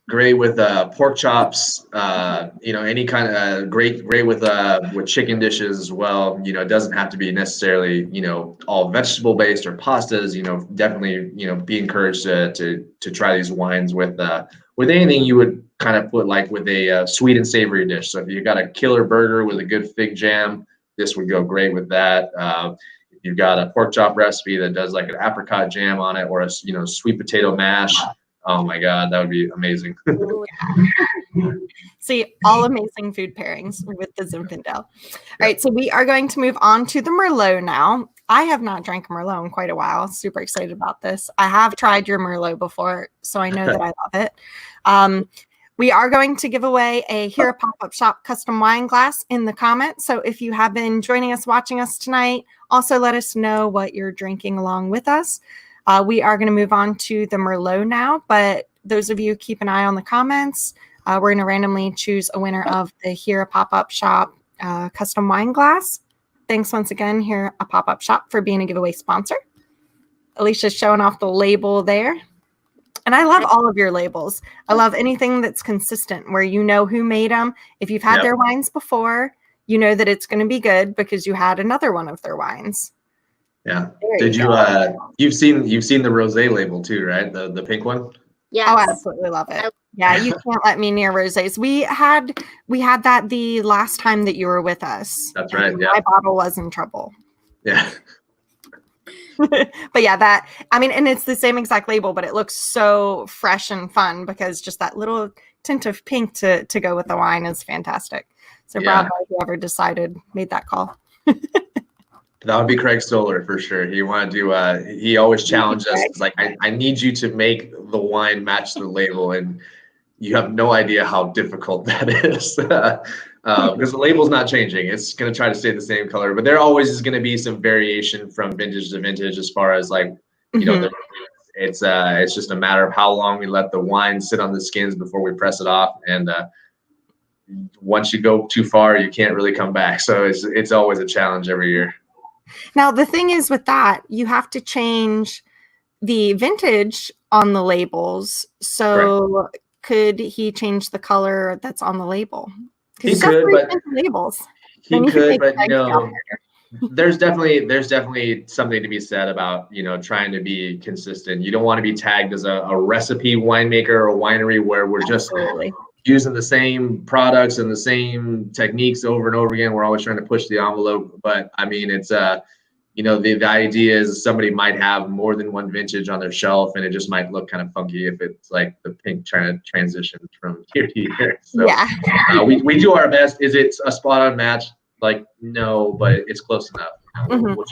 Great with pork chops, any kind of great with chicken dishes as well. It doesn't have to be necessarily, all vegetable based or pastas. Definitely, be encouraged to try these wines with anything you would kind of put like with a sweet and savory dish. So if you got a killer burger with a good fig jam, this would go great with that. If you've got a pork chop recipe that does like an apricot jam on it, or a sweet potato mash. Oh my God, that would be amazing.
See, all amazing food pairings with the Zinfandel. All right, so we are going to move on to the Merlot now. I have not drank Merlot in quite a while. Super excited about this. I have tried your Merlot before, so I know that I love it. We are going to give away a Here a Pop-Up Shop custom wine glass in the comments. So if you have been joining us, watching us tonight, also let us know what you're drinking along with us. We are going to move on to the Merlot now, but those of you keep an eye on the comments. We're going to randomly choose a winner of the Here a Pop-Up Shop custom wine glass. Thanks once again, Here a Pop-Up Shop, for being a giveaway sponsor. Alicia's showing off the label there. And I love all of your labels. I love anything that's consistent, where you know who made them. If you've had their wines before, you know that it's going to be good because you had another one of their wines.
Yeah. Did you you've seen the rosé label too, right? The pink one?
Yes.
Oh, I absolutely love it. Yeah, you can't let me near rosés. We had that the last time that you were with us.
That's right. Yeah.
My bottle was in trouble.
Yeah.
But yeah, and it's the same exact label, but it looks so fresh and fun because just that little tint of pink to go with the wine is fantastic. So bravo, whoever made that call.
That would be Craig Stoller for sure. He wanted to. He always challenged us. It's like, I need you to make the wine match the label, and you have no idea how difficult that is because the label's not changing. It's going to try to stay the same color, but there always is going to be some variation from vintage to vintage as far as like it's just a matter of how long we let the wine sit on the skins before we press it off, and once you go too far, you can't really come back. So it's always a challenge every year.
Now, the thing is with that, you have to change the vintage on the labels. So could he change the color that's on the label?
He could, but
labels.
He could, but there's definitely something to be said about, trying to be consistent. You don't want to be tagged as a recipe winemaker or winery where we're just using the same products and the same techniques over and over again. We're always trying to push the envelope, but I mean, it's the idea is somebody might have more than one vintage on their shelf, and it just might look kind of funky if it's like the pink trying to transition from year to year. So we do our best. Is it a spot on match? Like, no, but it's close enough. We'll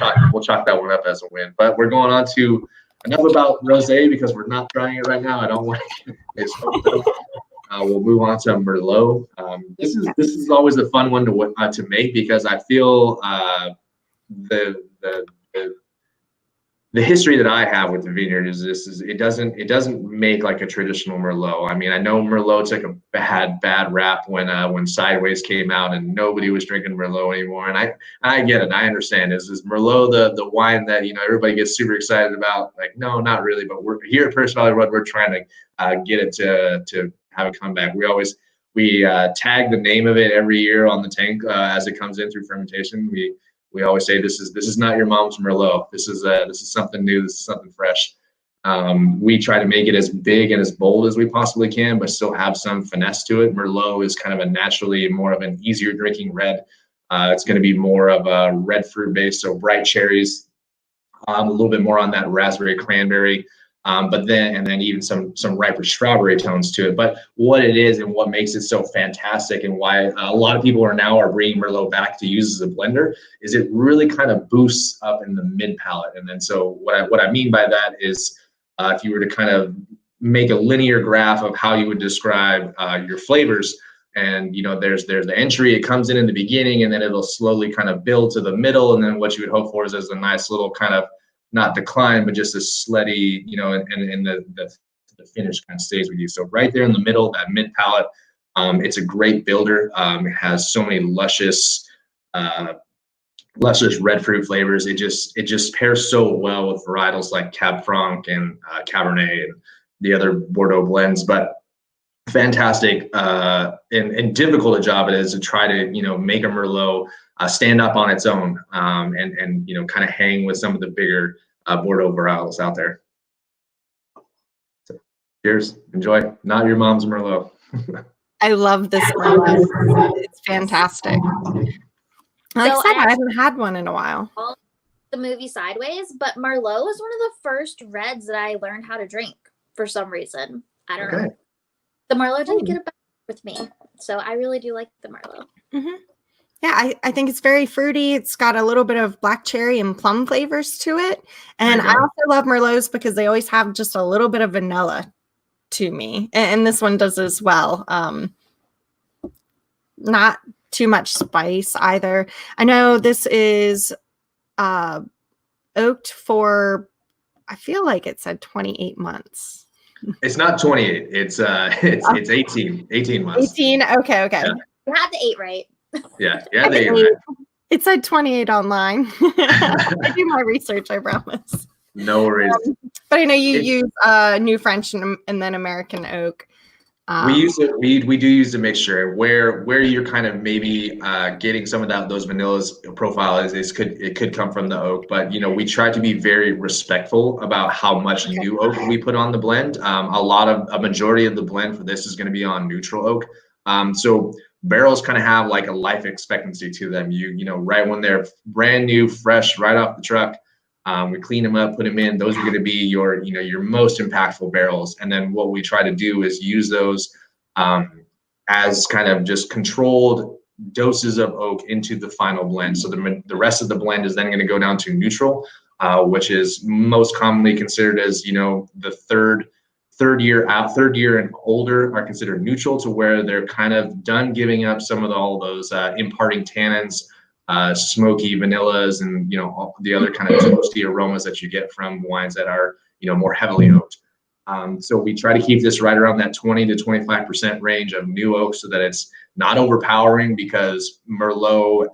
chalk that one up as a win. But we're going on to enough about rosé because we're not trying it right now. I don't want to. We'll move on to Merlot. This is always a fun one to make because I feel the history that I have with the vineyard is it doesn't make like a traditional Merlot. I mean, I know Merlot took a bad rap when Sideways came out and nobody was drinking Merlot anymore. And I get it. I understand. Is Merlot the wine that everybody gets super excited about? Like, no, not really. But we're here at First Valley Road. We're trying to get it to have a comeback. We tag the name of it every year on the tank as it comes in through fermentation. We always say this is not your mom's Merlot. This is something new. This is something fresh. We try to make it as big and as bold as we possibly can, but still have some finesse to it. Merlot is kind of a naturally more of an easier drinking red. It's going to be more of a red fruit base, so bright cherries, a little bit more on that raspberry cranberry. But then even some riper strawberry tones to it. But what it is and what makes it so fantastic and why a lot of people are bringing Merlot back to use as a blender is it really kind of boosts up in the mid palate. And then so what I mean by that is if you were to kind of make a linear graph of how you would describe your flavors, and there's the entry, it comes in the beginning, and then it'll slowly kind of build to the middle, and then what you would hope for is a nice little kind of not decline, but just a steady, and the finish kind of stays with you. So right there in the middle, that mid palate, it's a great builder. It has so many luscious red fruit flavors. It just pairs so well with varietals like Cab Franc and Cabernet and the other Bordeaux blends. But fantastic and difficult a job it is to try to make a Merlot stand up on its own and kind of hang with some of the bigger Bordeaux varietals out there. So, cheers, enjoy. Not your mom's Merlot.
I love this Merlot. It's fantastic. Like I said, I haven't had one in a while.
The movie Sideways, but Merlot was one of the first reds that I learned how to drink for some reason. I don't know. The Merlot didn't get a back with me, so I really do like the Merlot.
Mm-hmm. Yeah, I think it's very fruity. It's got a little bit of black cherry and plum flavors to it. And I also love Merlots because they always have just a little bit of vanilla to me. And this one does as well. Not too much spice either. I know this is oaked for, I feel like it said 28 months.
It's not 28. It's 18 months.
18. Okay.
Yeah. You had the 8 right.
Yeah, the 8 right.
It said 28 online. I do my research, I promise.
No worries.
But I know you use New French and then American oak.
We do use a mixture. Where you're kind of maybe getting some of those vanillas profile it could come from the oak, but we try to be very respectful about how much new oak we put on the blend. A majority of the blend for this is going to be on neutral oak. So barrels kind of have like a life expectancy to them. Right when they're brand new, fresh, right off the truck. We clean them up, put them in. Those are going to be your most impactful barrels. And then what we try to do is use those as kind of just controlled doses of oak into the final blend. So the rest of the blend is then going to go down to neutral, which is most commonly considered as the third year and older are considered neutral, to where they're kind of done giving up some of all those imparting tannins. Smoky vanillas and all the other kind of toasty aromas that you get from wines that are more heavily oaked. So we try to keep this right around that 20 to 25% range of new oak, so that it's not overpowering, because Merlot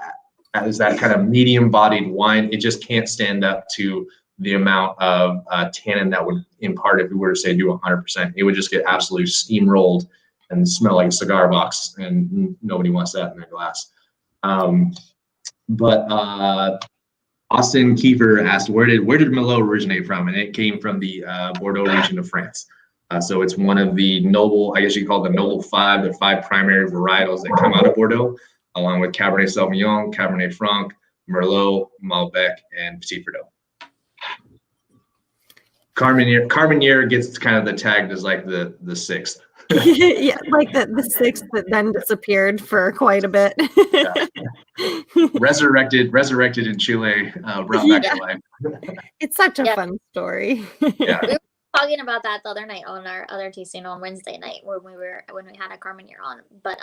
as that kind of medium-bodied wine, it just can't stand up to the amount of tannin that would impart if we were to say do 100%. It would just get absolutely steamrolled and smell like a cigar box, and nobody wants that in their glass. But Austin Kiefer asked, where did Merlot originate from? And it came from the Bordeaux region of France. So it's one of the noble, I guess you call it the noble 5, the 5 primary varietals that come out of Bordeaux, along with Cabernet Sauvignon, Cabernet Franc, Merlot, Malbec, and Petit Verdot. Carmenere gets kind of the tag as like the 6th.
Yeah, like the six that then disappeared for quite a bit.
Resurrected in Chile, brought back
Yeah.
to life.
It's such a
Yeah.
fun story.
Yeah.
We were talking about that the other night on our other tasting on Wednesday night when we had a Carmen year on. But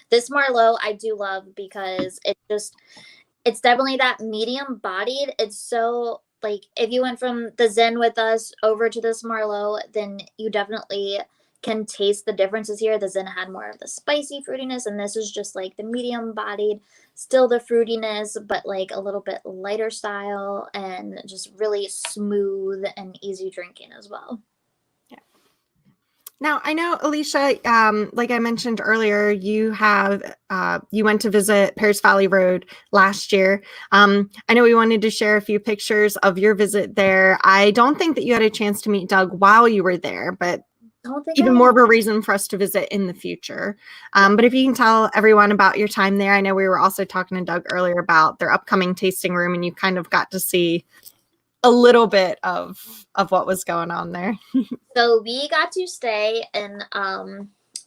this Merlot I do love because it's definitely that medium bodied. It's so like if you went from the Zen with us over to this Merlot, then you definitely can taste the differences here. The Zen had more of the spicy fruitiness, and this is just like the medium bodied, still the fruitiness, but like a little bit lighter style and just really smooth and easy drinking as well.
Now, I know, Alicia, like I mentioned earlier, you went to visit Paris Valley Road last year. I know we wanted to share a few pictures of your visit there. I don't think that you had a chance to meet Doug while you were there, but even more of a reason for us to visit in the future. But if you can tell everyone about your time there, I know we were also talking to Doug earlier about their upcoming tasting room, and you kind of got to see a little bit of what was going on there.
So we got to stay and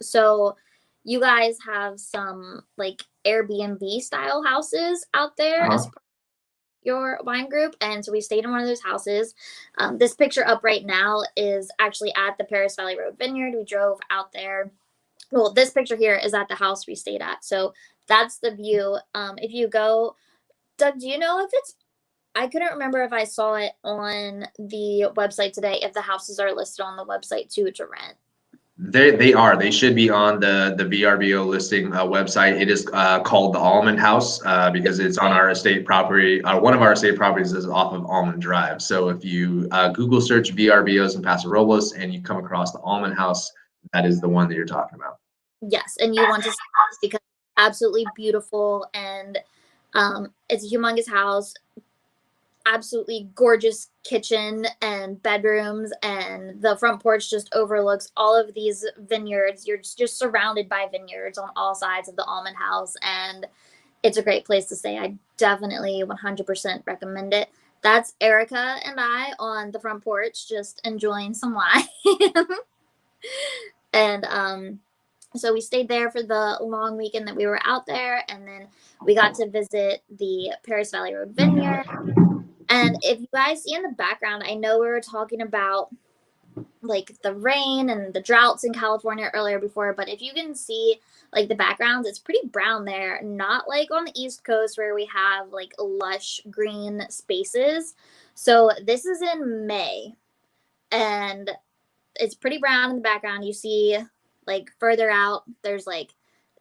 so you guys have some like Airbnb style houses out there as part of your wine group, and so we stayed in one of those houses. This picture up right now is actually at the Paris Valley Road Vineyard. We drove out there. Well, this picture here is at the house we stayed at. So that's the view. If you go, Doug, do you know if it's I couldn't remember if I saw it on the website today, if the houses are listed on the website too to rent.
They are. They should be on the VRBO listing website. It is called the Almond House because it's on our estate property. One of our estate properties is off of Almond Drive. So if you Google search VRBOs in Paso Robles and you come across the Almond House, that is the one that you're talking about.
Yes, and you want to see it because it's absolutely beautiful, and it's a humongous house. Absolutely gorgeous kitchen and bedrooms, and the front porch just overlooks all of these vineyards. You're just surrounded by vineyards on all sides of the Almond House, and it's a great place to stay. I definitely 100% recommend it. That's Erica and I on the front porch just enjoying some wine. And so we stayed there for the long weekend that we were out there, and then we got to visit the Paris Valley Road Vineyard. And if you guys see in the background, I know we were talking about like the rain and the droughts in California earlier before, but if you can see like the background, it's pretty brown there, not like on the East Coast where we have like lush green spaces. So this is in May, and it's pretty brown in the background. You see like further out, there's like,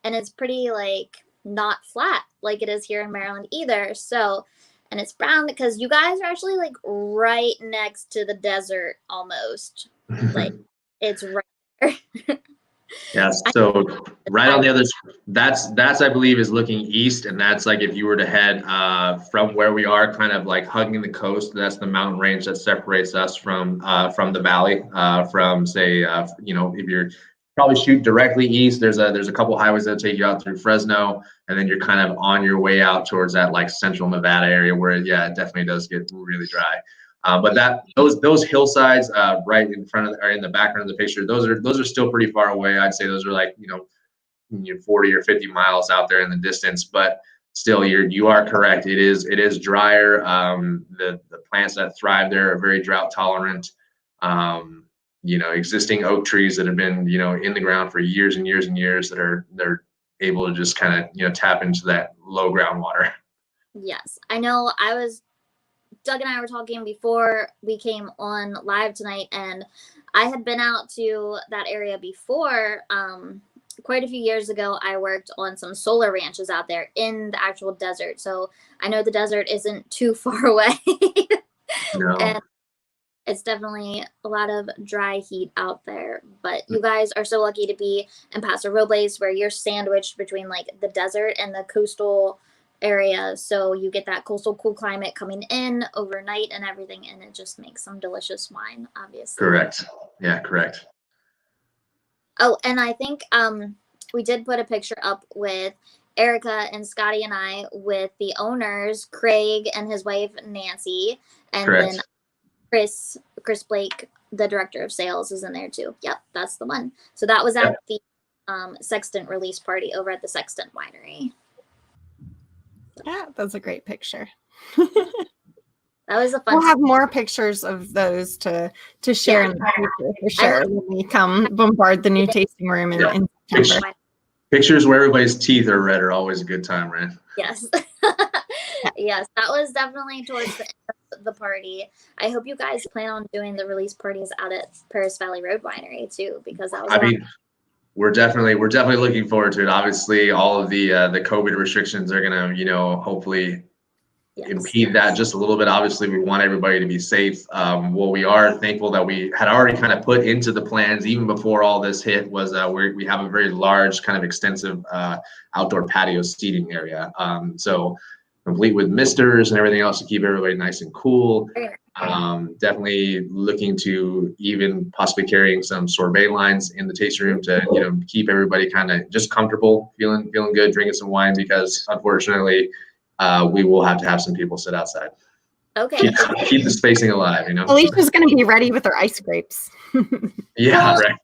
and it's pretty like not flat like it is here in Maryland either. So and it's brown because you guys are actually like right next to the desert almost. Like it's right there.
Yeah, so right on the other, that's I believe is looking east, and that's like if you were to head from where we are, kind of like hugging the coast. That's the mountain range that separates us from the valley. From say, if you're probably shoot directly east, there's a couple highways that take you out through Fresno, and then you're kind of on your way out towards that like central Nevada area where it definitely does get really dry. But those hillsides right in front of or in the background of the picture, those are still pretty far away. I'd say those are like 40 or 50 miles out there in the distance. But still, you are correct. It is drier. The plants that thrive there are very drought tolerant. Existing oak trees that have been in the ground for years and years and years they're able to just kind of tap into that low groundwater.
Yes, I know. Doug and I were talking before we came on live tonight, and I had been out to that area before. Quite a few years ago, I worked on some solar ranches out there in the actual desert. So I know the desert isn't too far away.
No.
And it's definitely a lot of dry heat out there. But you guys are so lucky to be in Paso Robles, where you're sandwiched between like the desert and the coastal area, so you get that coastal cool climate coming in overnight and everything, and it just makes some delicious wine, obviously.
Correct. Yeah, correct.
Oh, and I think we did put a picture up with Erica and Scotty and I with the owners, Craig and his wife Nancy, and
correct.
then Chris Blake the director of sales is in there too. Yep, that's the one. So that was at the Sextant release party over at the Sextant Winery.
Yeah, that's a great picture.
That was a fun.
We'll have more pictures of those to share in the future for sure when we come bombard the new tasting room in September.
Pictures where everybody's teeth are red are always a good time, right?
Yes. Yes, that was definitely towards the end of the party. I hope you guys plan on doing the release parties out at Paris Valley Road Winery too, because that was
we're definitely looking forward to it. Obviously, all of the COVID restrictions are gonna, hopefully impede that just a little bit. Obviously, we want everybody to be safe. What we are thankful that we had already kind of put into the plans even before all this hit was we have a very large, kind of extensive outdoor patio seating area. So complete with misters and everything else to keep everybody nice and cool. Definitely looking to even possibly carrying some sorbet lines in the tasting room to keep everybody kind of just comfortable, feeling good, drinking some wine, because unfortunately we will have to have some people sit outside.
Okay.
Keep the spacing alive,
Alicia's going to be ready with her ice grapes.
Yeah, well, right.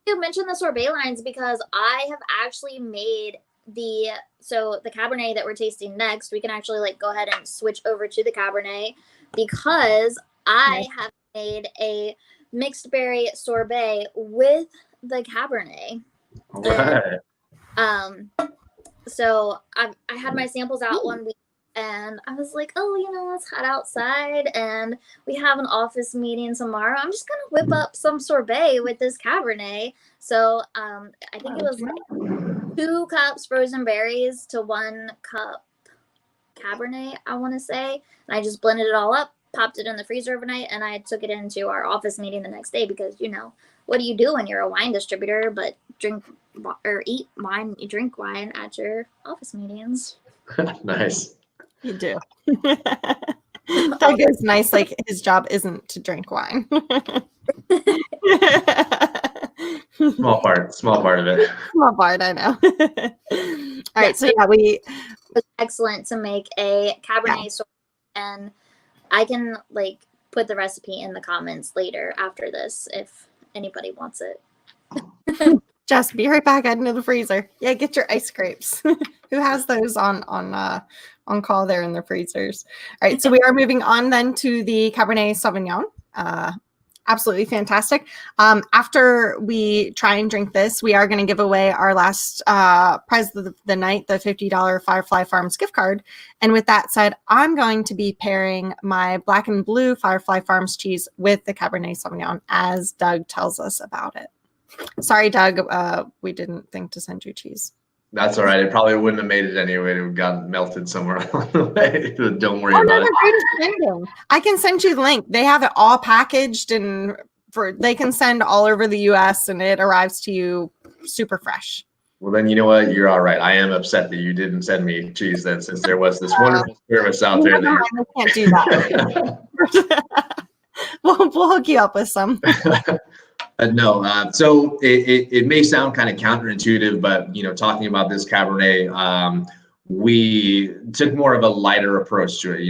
You mentioned the sorbet lines because I have actually made the Cabernet that we're tasting next. We can actually go ahead and switch over to the Cabernet because I have made a mixed berry sorbet with the Cabernet.
Right.
So I had my samples out one week and I was like, oh, it's hot outside and we have an office meeting tomorrow. I'm just going to whip up some sorbet with this Cabernet. So I think it was 2 cups frozen berries to 1 cup Cabernet, I want to say. And I just blended it all up, popped it in the freezer overnight, and I took it into our office meeting the next day because, what do you do when you're a wine distributor but eat wine, you drink wine at your office meetings?
Nice.
You do. Doug is nice, his job isn't to drink wine.
Small part of it.
Small part, I know. All right, so it
was excellent to make a Cabernet sorbet, and I can put the recipe in the comments later after this if anybody wants it.
Jess, be right back. Head into the freezer. Yeah, get your ice grapes. Who has those on call there in the freezers? All right, so we are moving on then to the Cabernet Sauvignon. Absolutely fantastic. After we try and drink this, we are going to give away our last prize of the night, the $50 FireFly Farms gift card. And with that said, I'm going to be pairing my black and blue FireFly Farms cheese with the Cabernet Sauvignon as Doug tells us about it. Sorry, Doug, we didn't think to send you cheese.
That's all right. It probably wouldn't have made it anyway. It would have gotten melted somewhere along the way. Don't worry about it.
I can send you the link. They have it all packaged and they can send all over the US and it arrives to you super fresh.
Well, then you know what? You're all right. I am upset that you didn't send me cheese then, since there was this wonderful service out there.
I can't do that. We'll hook you up with some.
No, so it may sound kind of counterintuitive, but talking about this Cabernet, we took more of a lighter approach to it.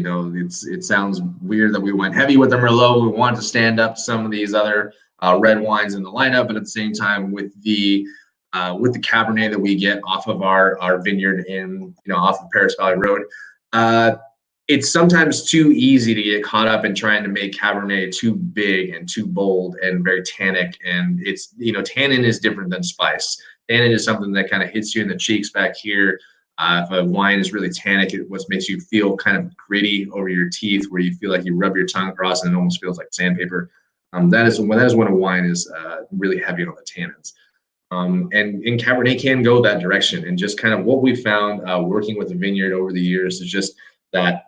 It sounds weird that we went heavy with the Merlot. We wanted to stand up some of these other red wines in the lineup, but at the same time with the Cabernet that we get off of our vineyard off of Paris Valley Road. It's sometimes too easy to get caught up in trying to make Cabernet too big and too bold and very tannic. And it's, tannin is different than spice. Tannin is something that kind of hits you in the cheeks back here. If a wine is really tannic, it makes you feel kind of gritty over your teeth, where you feel like you rub your tongue across and it almost feels like sandpaper. That is when a wine is really heavy on the tannins. And Cabernet can go that direction. And just kind of what we found working with the vineyard over the years is just that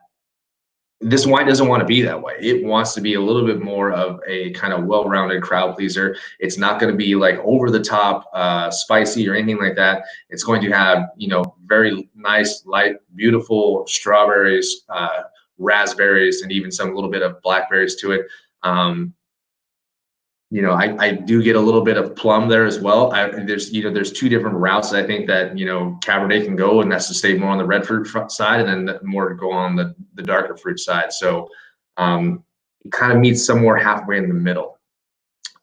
this wine doesn't want to be that way. It wants to be a little bit more of a kind of well-rounded crowd pleaser. It's not going to be over the top spicy or anything like that. It's going to have, very nice, light, beautiful strawberries, raspberries, and even some little bit of blackberries to it. I do get a little bit of plum there as well. There's 2 different routes I think that, Cabernet can go, and that's to stay more on the red fruit side and then more to go on the darker fruit side. So it kind of meets somewhere halfway in the middle.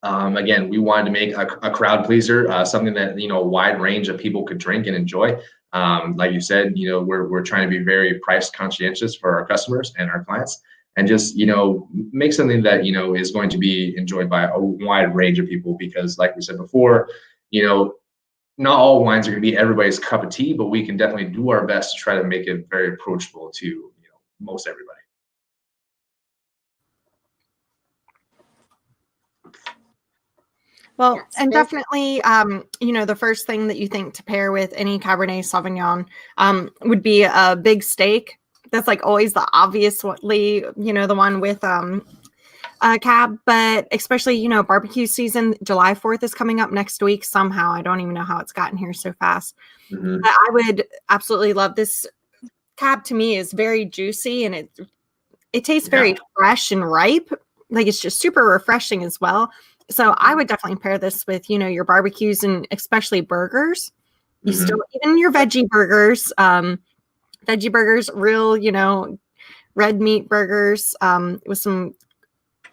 Again, we wanted to make a crowd pleaser, something that, a wide range of people could drink and enjoy. Like you said, we're trying to be very price conscientious for our customers and our clients, and just, make something that, is going to be enjoyed by a wide range of people, because like we said before, not all wines are going to be everybody's cup of tea, but we can definitely do our best to try to make it very approachable to, most everybody.
Well,
Yes,
and
there's-
definitely, the first thing that you think to pair with any Cabernet Sauvignon would be a big steak. That's like always the obviously, the one with cab, but especially, barbecue season, July 4th is coming up next week somehow. I don't even know how it's gotten here so fast.
Mm-hmm.
But I would absolutely love this. Cab to me is very juicy, and it tastes very fresh and ripe. Like, it's just super refreshing as well. So I would definitely pair this with, your barbecues and especially burgers. You
Mm-hmm.
still, even your veggie burgers, real, red meat burgers with some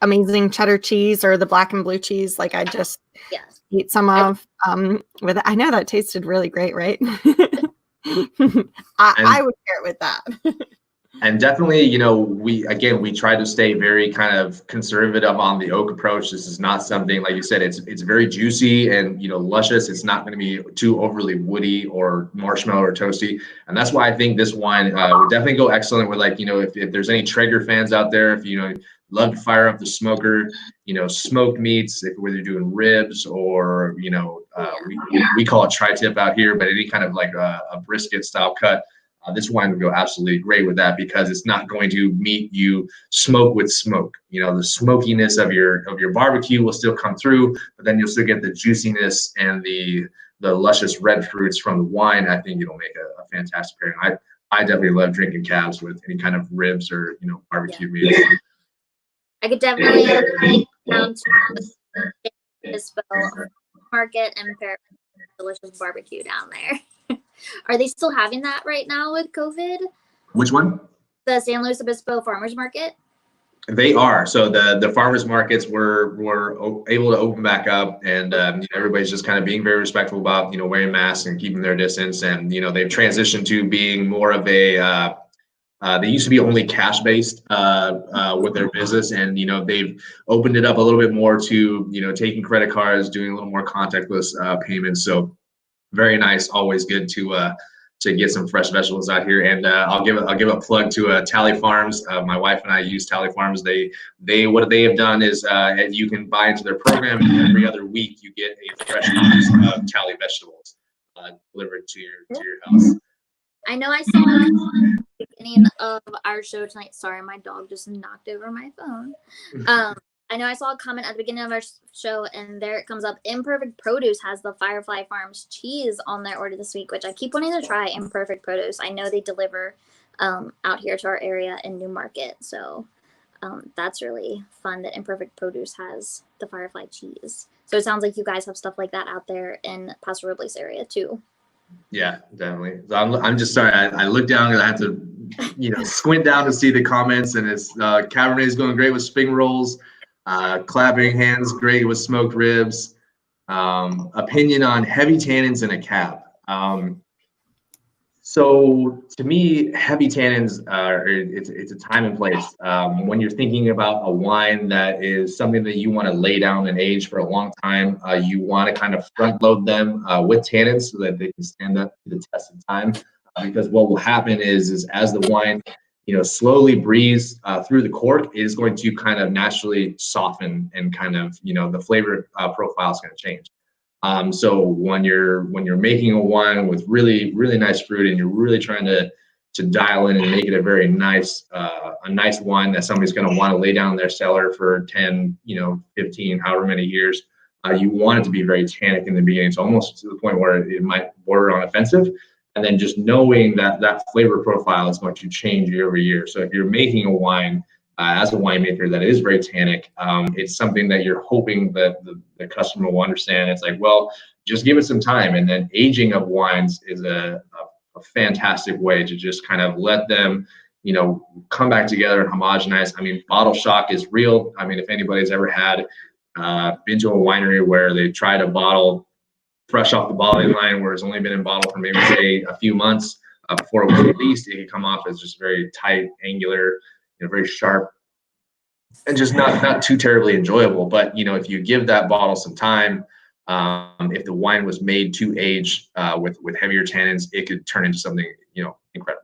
amazing cheddar cheese or the black and blue cheese. Like, I just
yes.
eat some of with it. I know that tasted really great, right? I would pair it with that.
And definitely, we try to stay very kind of conservative on the oak approach. This is not something, like you said, it's very juicy and, luscious. It's not going to be too overly woody or marshmallow or toasty. And that's why I think this wine would definitely go excellent with, like, if there's any Traeger fans out there, if love to fire up the smoker, smoked meats, whether you're doing ribs or, we call it tri-tip out here, but any kind of like a brisket style cut. This wine would go absolutely great with that, because it's not going to meet you smoke with smoke. The smokiness of your barbecue will still come through, but then you'll still get the juiciness and the luscious red fruits from the wine. I think it'll make a fantastic pairing. I definitely love drinking cabs with any kind of ribs or barbecue meats.
I could definitely down to Bispo Market and pair delicious barbecue down there. Are they still having that right now with COVID?
Which one?
The San Luis Obispo Farmers Market?
They are. So the farmers markets were able to open back up, and everybody's just kind of being very respectful about wearing masks and keeping their distance, and they've transitioned to being more of a they used to be only cash based with their business, and they've opened it up a little bit more to taking credit cards, doing a little more contactless payments. So very nice. Always good to get some fresh vegetables out here. And I'll give a plug to Tally Farms. My wife and I use Tally Farms. What they have done is you can buy into their program, and every other week you get a fresh box of Tally vegetables delivered to your house.
I know I saw at the beginning of our show tonight. Sorry, my dog just knocked over my phone. I know I saw a comment at the beginning of our show, and there it comes up. Imperfect Produce has the FireFly Farms cheese on their order this week, which I keep wanting to try. Imperfect Produce. I know they deliver out here to our area in New Market, so that's really fun that Imperfect Produce has the FireFly cheese. So it sounds like you guys have stuff like that out there in Paso Robles area too.
Yeah, definitely. So I'm just sorry. I looked down and I had to squint down to see the comments, and it's Cabernet is going great with spring rolls. Clapping hands, great with smoked ribs. Opinion on heavy tannins in a cab. So to me, heavy tannins it's a time and place. When you're thinking about a wine that is something that you want to lay down and age for a long time, you want to kind of front load them with tannins so that they can stand up to the test of time. Because what will happen is as the wine slowly breathes through the cork, it is going to kind of naturally soften, and kind of the flavor profile is going to change. So when you're making a wine with really nice fruit, and you're really trying to dial in and make it a very nice wine that somebody's going to want to lay down in their cellar for 10 15 however many years, you want it to be very tannic in the beginning. It's almost to the point where it might border on offensive. And then just knowing that flavor profile is going to change year over year. So if you're making a wine as a winemaker that is very tannic, it's something that you're hoping that the customer will understand. It's like, well, just give it some time. And then aging of wines is a fantastic way to just kind of let them, come back together and homogenize. I mean, bottle shock is real. I mean, if anybody's ever had been to a winery where they tried a bottle fresh off the bottling line where it's only been in bottle for maybe say a few months before it was released, it could come off as just very tight, angular, very sharp, and just not too terribly enjoyable. But if you give that bottle some time, if the wine was made to age with heavier tannins, it could turn into something incredible.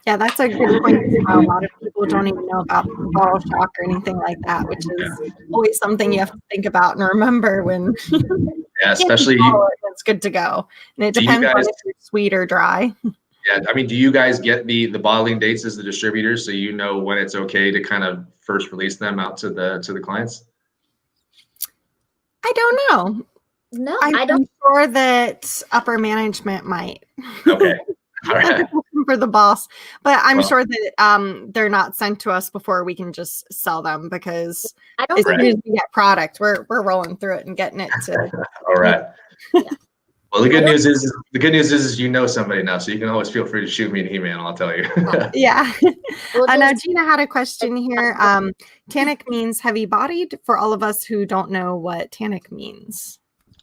Yeah, that's a good point. A lot of people don't even know about bottle shock or anything like that, which is always something you have to think about and remember when.
Yeah, especially
it's good to go, and it depends on if it's sweet or dry.
Yeah, I mean, do you guys get the bottling dates as the distributors, so you know when it's okay to kind of first release them out to the clients?
I don't know.
No,
I don't. I'm sure that upper management might.
Okay. All right.
For the boss, but I'm sure that they're not sent to us before we can just sell them, because as soon as we get product, we're rolling through it and getting it to.
All right. Yeah. Well, the good news is you know somebody now, so you can always feel free to shoot me an email. I'll tell you.
Yeah. Now Gina had a question here. Tannic means heavy bodied, for all of us who don't know what tannic means.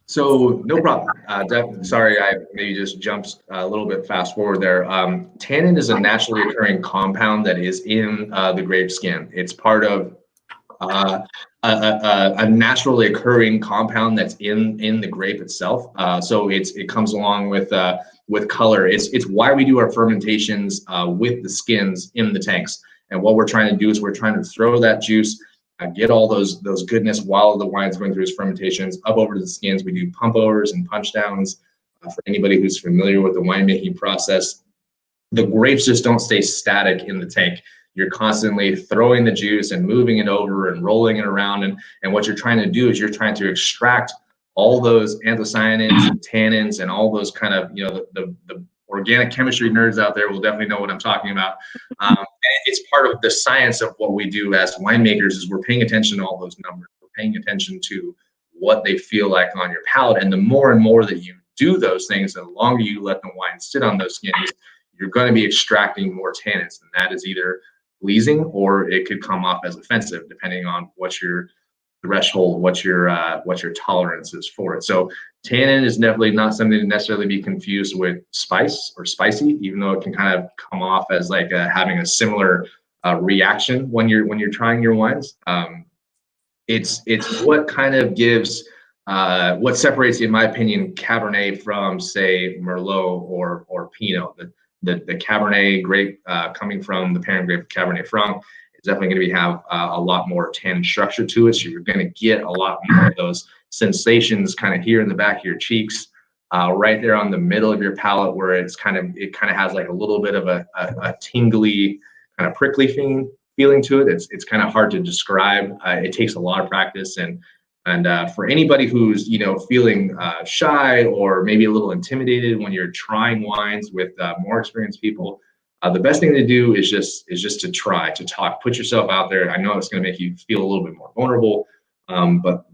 So no problem. Sorry, I maybe just jumped a little bit fast forward there. Tannin is a naturally occurring compound that is in the grape skin. It's part of a naturally occurring compound that's in the grape itself. So it comes along with color. It's why we do our fermentations with the skins in the tanks. And what we're trying to do is we're trying to throw that juice, get all those goodness while the wine's going through its fermentations up over to the skins. We do pump overs and punch downs. For anybody who's familiar with the winemaking process, the grapes just don't stay static in the tank. You're constantly throwing the juice and moving it over and rolling it around. And what you're trying to do is you're trying to extract all those anthocyanins and tannins and all those kind of, the organic chemistry nerds out there will definitely know what I'm talking about. And it's part of the science of what we do as winemakers is we're paying attention to all those numbers. We're paying attention to what they feel like on your palate. And the more and more that you do those things, and the longer you let the wine sit on those skins, you're going to be extracting more tannins. And that is either pleasing or it could come off as offensive, depending on what your threshold, what your tolerance is for it. So tannin is definitely not something to necessarily be confused with spice or spicy, even though it can kind of come off as like having a similar reaction when you're trying your wines. It's what kind of gives what separates, in my opinion, Cabernet from, say, Merlot or Pinot. The Cabernet grape coming from the parent grape of Cabernet Franc is definitely going to have a lot more tannin structure to it. So you're going to get a lot more of those sensations kind of here in the back of your cheeks, right there on the middle of your palate, where it kind of has like a little bit of a tingly, kind of prickly feeling to it. It's kind of hard to describe. It takes a lot of practice, and for anybody who's feeling shy or maybe a little intimidated when you're trying wines with more experienced people, the best thing to do is just to try to talk, put yourself out there. I know it's going to make you feel a little bit more vulnerable, but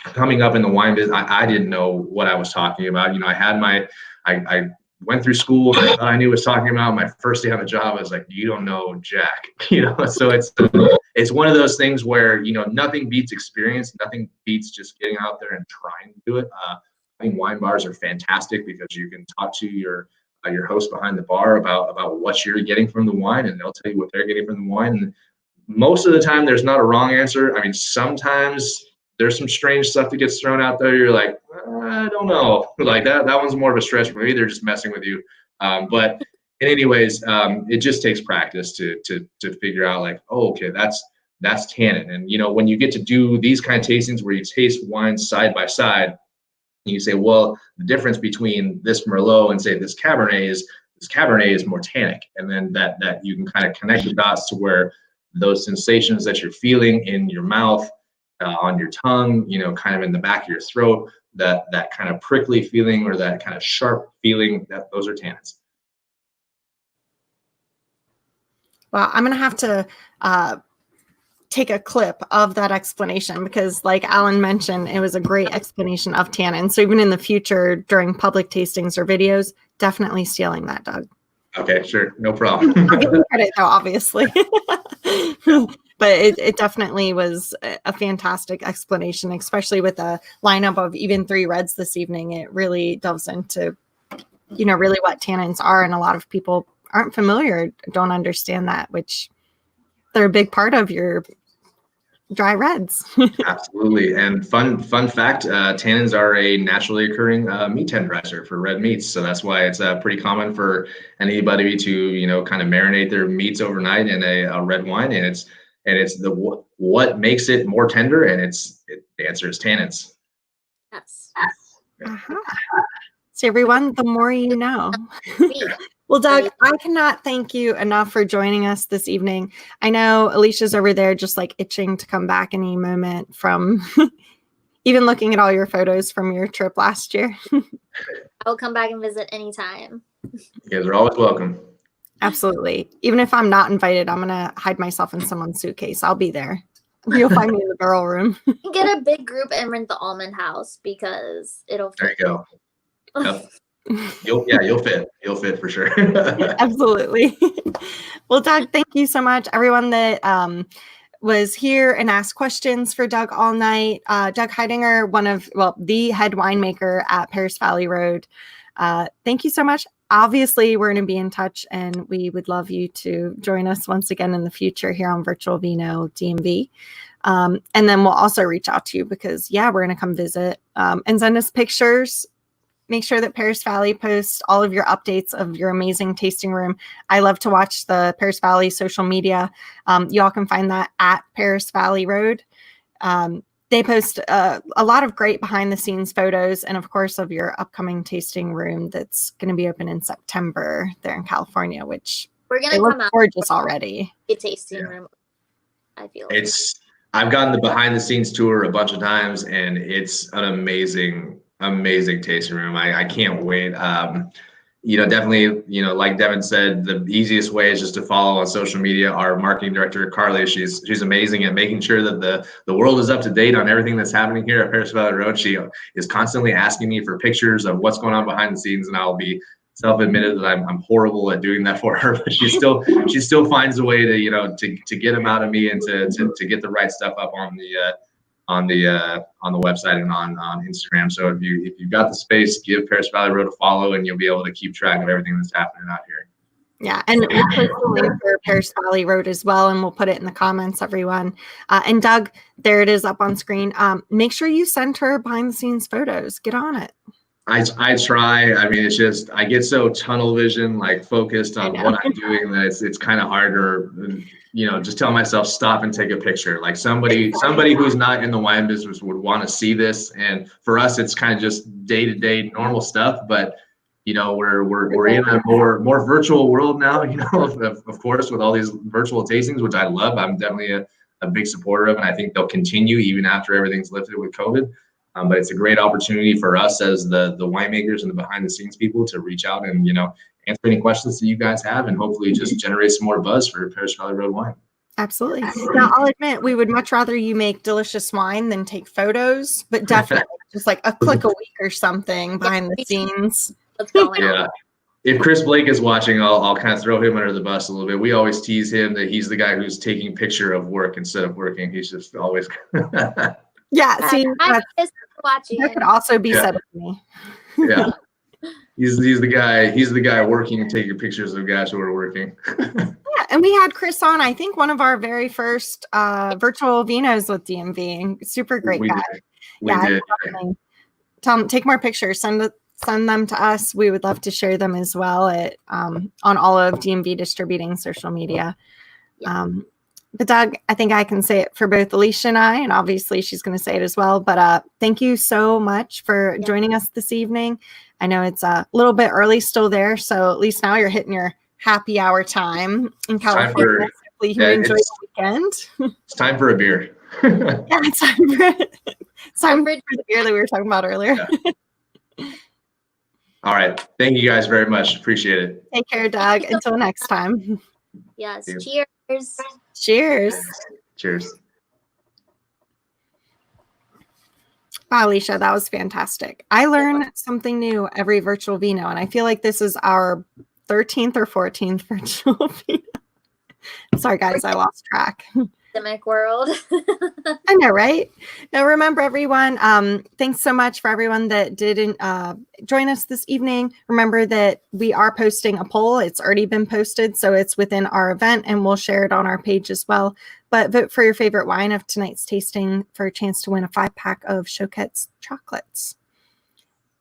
coming up in the wine business, I didn't know what I was talking about. I had I went through school and I thought I knew what I was talking about. My first day on the job, I was like, you don't know jack, so it's one of those things where, nothing beats experience. Nothing beats just getting out there and trying to do it. I think wine bars are fantastic because you can talk to your host behind the bar about what you're getting from the wine, and they'll tell you what they're getting from the wine. And most of the time there's not a wrong answer. I mean, sometimes there's some strange stuff that gets thrown out there. You're like, I don't know, like that one's more of a stretch for me. They're just messing with you. But anyways, it just takes practice to figure out like, oh, okay, that's tannin. And when you get to do these kind of tastings where you taste wines side by side, and you say, well, the difference between this Merlot and say this Cabernet is more tannic. And then that you can kind of connect the dots to where those sensations that you're feeling in your mouth, on your tongue, kind of in the back of your throat, that kind of prickly feeling or that kind of sharp feeling, those are tannins.
Well, I'm going to have to take a clip of that explanation because, like Alan mentioned, it was a great explanation of tannin. So even in the future, during public tastings or videos, definitely stealing that, Doug.
Okay, sure. No problem.
I'll give you credit, though, obviously. But it definitely was a fantastic explanation, especially with a lineup of even 3 reds this evening. It really delves into, really what tannins are. And a lot of people aren't familiar, don't understand that, which they're a big part of your dry reds.
Absolutely. And fun fact, tannins are a naturally occurring meat tenderizer for red meats. So that's why it's pretty common for anybody to, kind of marinate their meats overnight in a red wine. And it's what makes it more tender. And the answer is tannins.
Yes.
Uh-huh. So everyone, the more you know. Well, Doug, I cannot thank you enough for joining us this evening. I know Alicia's over there just like itching to come back any moment from even looking at all your photos from your trip last year.
I will come back and visit anytime.
You guys are always welcome.
Absolutely. Even if I'm not invited, I'm going to hide myself in someone's suitcase. I'll be there. You'll find me in the barrel room.
Get a big group and rent the almond house because it'll fit.
There you go. Yep. You'll fit for sure.
Absolutely. Well, Doug, thank you so much. Everyone that was here and asked questions for Doug all night. Doug Heidinger, the head winemaker at Paris Valley Road. Thank you so much. Obviously, we're going to be in touch, and we would love you to join us once again in the future here on Virtual Vino DMV. And then we'll also reach out to you because, we're going to come visit and send us pictures. Make sure that Paris Valley posts all of your updates of your amazing tasting room. I love to watch the Paris Valley social media. Y'all can find that at Paris Valley Road. They post a lot of great behind the scenes photos and of course of your upcoming tasting room that's going to be open in September there in California, which
we're going to come out
gorgeous already.
A tasting room. I feel
I've gotten the behind the scenes tour a bunch of times and it's an amazing tasting room. I can't wait. Definitely, like Devin said, the easiest way is just to follow on social media. Our marketing director, Carly, she's amazing at making sure that the world is up to date on everything that's happening here at Paris Valley Road. She is constantly asking me for pictures of what's going on behind the scenes, and I'll be self-admitted that I'm horrible at doing that for her, but she still finds a way to get them out of me and to get the right stuff up on the website and on Instagram. So if you've got the space, give Paris Valley Road a follow and you'll be able to keep track of everything that's happening out here.
Yeah, and we'll put the link for Paris Valley Road as well, and we'll put it in the comments, everyone. And Doug, there it is up on screen. Make sure you send her behind the scenes photos. Get on it.
I try. I mean, it's just I get so tunnel vision, like focused on what I'm doing, that it's kind of harder. Just tell myself stop and take a picture. Like somebody who's not in the wine business would want to see this. And for us, it's kind of just day-to-day normal stuff. But we're in a more virtual world now. Of course, with all these virtual tastings, which I love. I'm definitely a big supporter of, and I think they'll continue even after everything's lifted with COVID. But it's a great opportunity for us as the winemakers and the behind the scenes people to reach out and answer any questions that you guys have, and hopefully just generate some more buzz for Paris Valley Road wine.
Absolutely. Now, I'll admit, we would much rather you make delicious wine than take photos, but definitely just like a click a week or something behind the scenes.
What's going on?
Yeah. If Chris Blake is watching, I'll kind of throw him under the bus a little bit. We always tease him that he's the guy who's taking picture of work instead of working. He's just always.
Yeah. See,
watching.
That could also be said of me.
Yeah. He's the guy working and taking pictures of guys who are working.
Yeah, and we had Chris on, I think, one of our very first virtual vinos with DMV, and super great guy.
We did.
Tell him, take more pictures, send them to us. We would love to share them as well at on all of DMV distributing social media. But Doug, I think I can say it for both Alicia and I, and obviously she's going to say it as well. But thank you so much for joining us this evening. I know it's a little bit early still there, so at least now you're hitting your happy hour time in California. Hopefully you enjoy the weekend.
It's time for a beer.
Yeah, it's time for the beer that we were talking about earlier.
Yeah. All right. Thank you guys very much. Appreciate it.
Take care, Doug. Until next time.
Yes. Cheers.
Cheers.
Cheers.
Wow, Alicia, that was fantastic. I learn something new every virtual Vino, and I feel like this is our 13th or 14th virtual Vino. Sorry, guys, I lost track.
pandemic world.
I know, right? Now, remember, everyone, thanks so much for everyone that didn't join us this evening. Remember that we are posting a poll. It's already been posted, so it's within our event, and we'll share it on our page as well. But vote for your favorite wine of tonight's tasting for a chance to win a 5-pack of Chouquette Chocolates.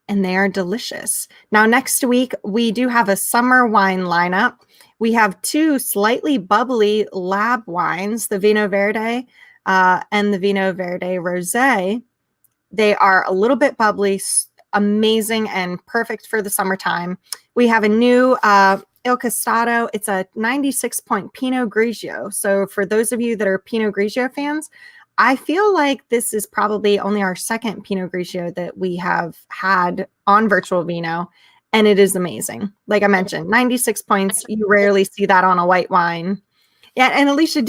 And they are delicious. Now, next week, we do have a summer wine lineup. We have 2 slightly bubbly lab wines, the Vino Verde and the Vino Verde Rosé. They are a little bit bubbly, amazing, and perfect for the summertime. We have a new Il Costado. It's a 96-point Pinot Grigio. So for those of you that are Pinot Grigio fans, I feel like this is probably only our second Pinot Grigio that we have had on Virtual Vino, and it is amazing. Like I mentioned, 96 points. You rarely see that on a white wine. Yeah, and Alicia,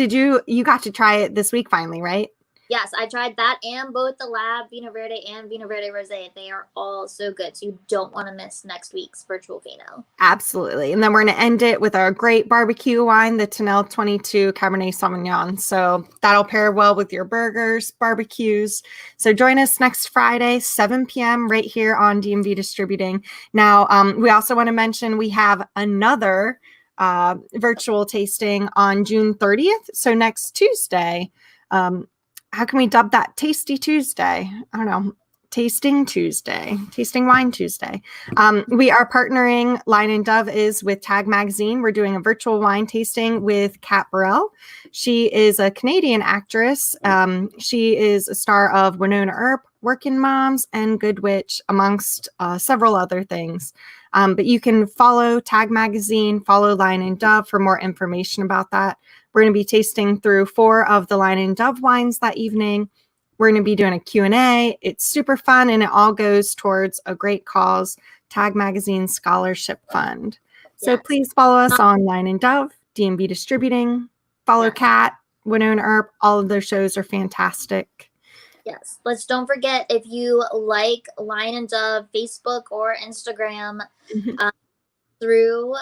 you got to try it this week finally, right?
Yes, I tried that and both the Lab Vino Verde and Vino Verde Rosé. They are all so good. So you don't want to miss next week's Virtual Vino.
Absolutely. And then we're going to end it with our great barbecue wine, the Tonnelle 22 Cabernet Sauvignon. So that'll pair well with your burgers, barbecues. So join us next Friday, 7 p.m. right here on DMV Distributing. Now, we also want to mention we have another virtual tasting on June 30th. So next Tuesday. How can we dub that Tasty Tuesday? I don't know. Tasting Tuesday, Tasting Wine Tuesday. We are partnering, Line and Dove is with Tag Magazine. We're doing a virtual wine tasting with Kat Burrell. She is a Canadian actress. She is a star of Winona Earp, Working Moms, and Good Witch, amongst several other things. But you can follow Tag Magazine, follow Line and Dove for more information about that. We're going to be tasting through 4 of the Line and Dove wines that evening. We're going to be doing a Q&A. It's super fun, and it all goes towards a great cause, Tag Magazine Scholarship Fund. So
Yes.
please follow us on Line and Dove, DMV Distributing. Follow Kat, Winona Earp. All of those shows are fantastic.
Yes. Don't forget, if you like Line and Dove Facebook or Instagram through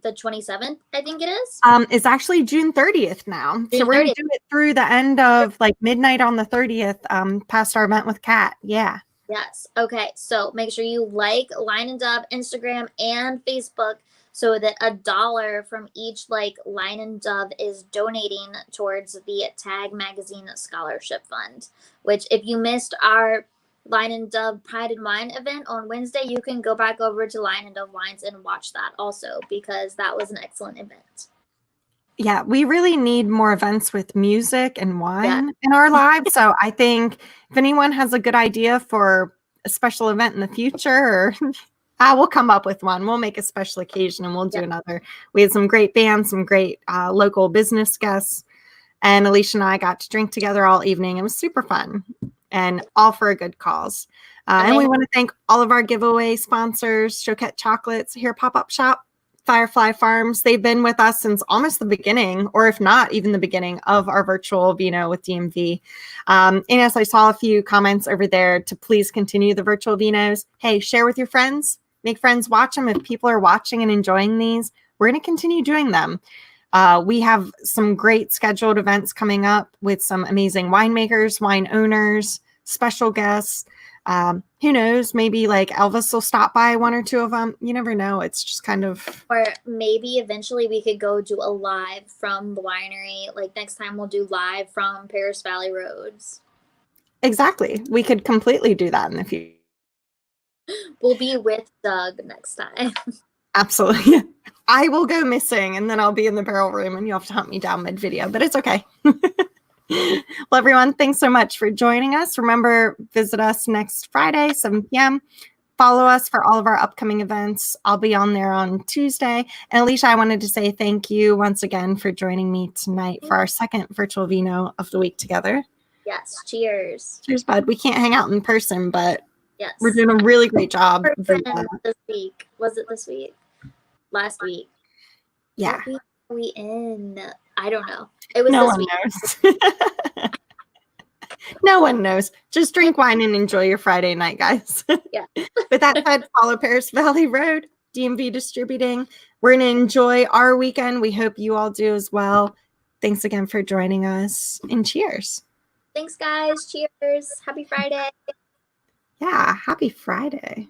the 27th, I think it is.
It's actually June 30th now. So we're going to do it through the end of midnight on the 30th, past our event with Kat. Yeah.
Yes. Okay. So make sure you like Line and Dove Instagram and Facebook, so that $1 from each Line and Dove is donating towards the Tag Magazine Scholarship Fund, which if you missed our Line and Dove Pride and Wine event on Wednesday, you can go back over to Line and Dove Wines and watch that also, because that was an excellent event.
Yeah, we really need more events with music and wine in our lives. So I think if anyone has a good idea for a special event in the future, we'll come up with one. We'll make a special occasion and we'll do another. We had some great bands, some great local business guests, and Alicia and I got to drink together all evening. It was super fun. And all for a good cause. And we want to thank all of our giveaway sponsors, Chouquette Chocolates, here Pop-Up Shop, FireFly Farms. They've been with us since almost the beginning, or if not even the beginning of our virtual Vino with DMV. And yes, I saw a few comments over there to please continue the virtual Vinos. Hey, share with your friends, make friends watch them. If people are watching and enjoying these, we're going to continue doing them. We have some great scheduled events coming up with some amazing winemakers, wine owners, special guests. Who knows? Maybe Elvis will stop by 1 or 2 of them. You never know. It's just kind of.
Or maybe eventually we could go do a live from the winery. Next time we'll do live from Paris Valley Roads.
Exactly. We could completely do that in the future.
We'll be with Doug next time.
Absolutely. I will go missing, and then I'll be in the barrel room, and you'll have to hunt me down mid-video, but it's okay. Well, everyone, thanks so much for joining us. Remember, visit us next Friday, 7 p.m. Follow us for all of our upcoming events. I'll be on there on Tuesday. And Alicia, I wanted to say thank you once again for joining me tonight for our second virtual Vino of the week together.
Yes. Cheers.
Cheers, bud. We can't hang out in person, but
yes,
we're doing a really great job.
This week. Was it this week? Last week?
Yeah.
What week are we in? I don't know. It was
No
this
one
week.
knows. No one knows. Just drink wine and enjoy your Friday night, guys.
Yeah.
With that said, follow Paris Valley Road, DMV Distributing. We're going to enjoy our weekend. We hope you all do as well. thanks again for joining us, and cheers.
Thanks, guys. Cheers. Happy Friday.
Yeah, happy Friday.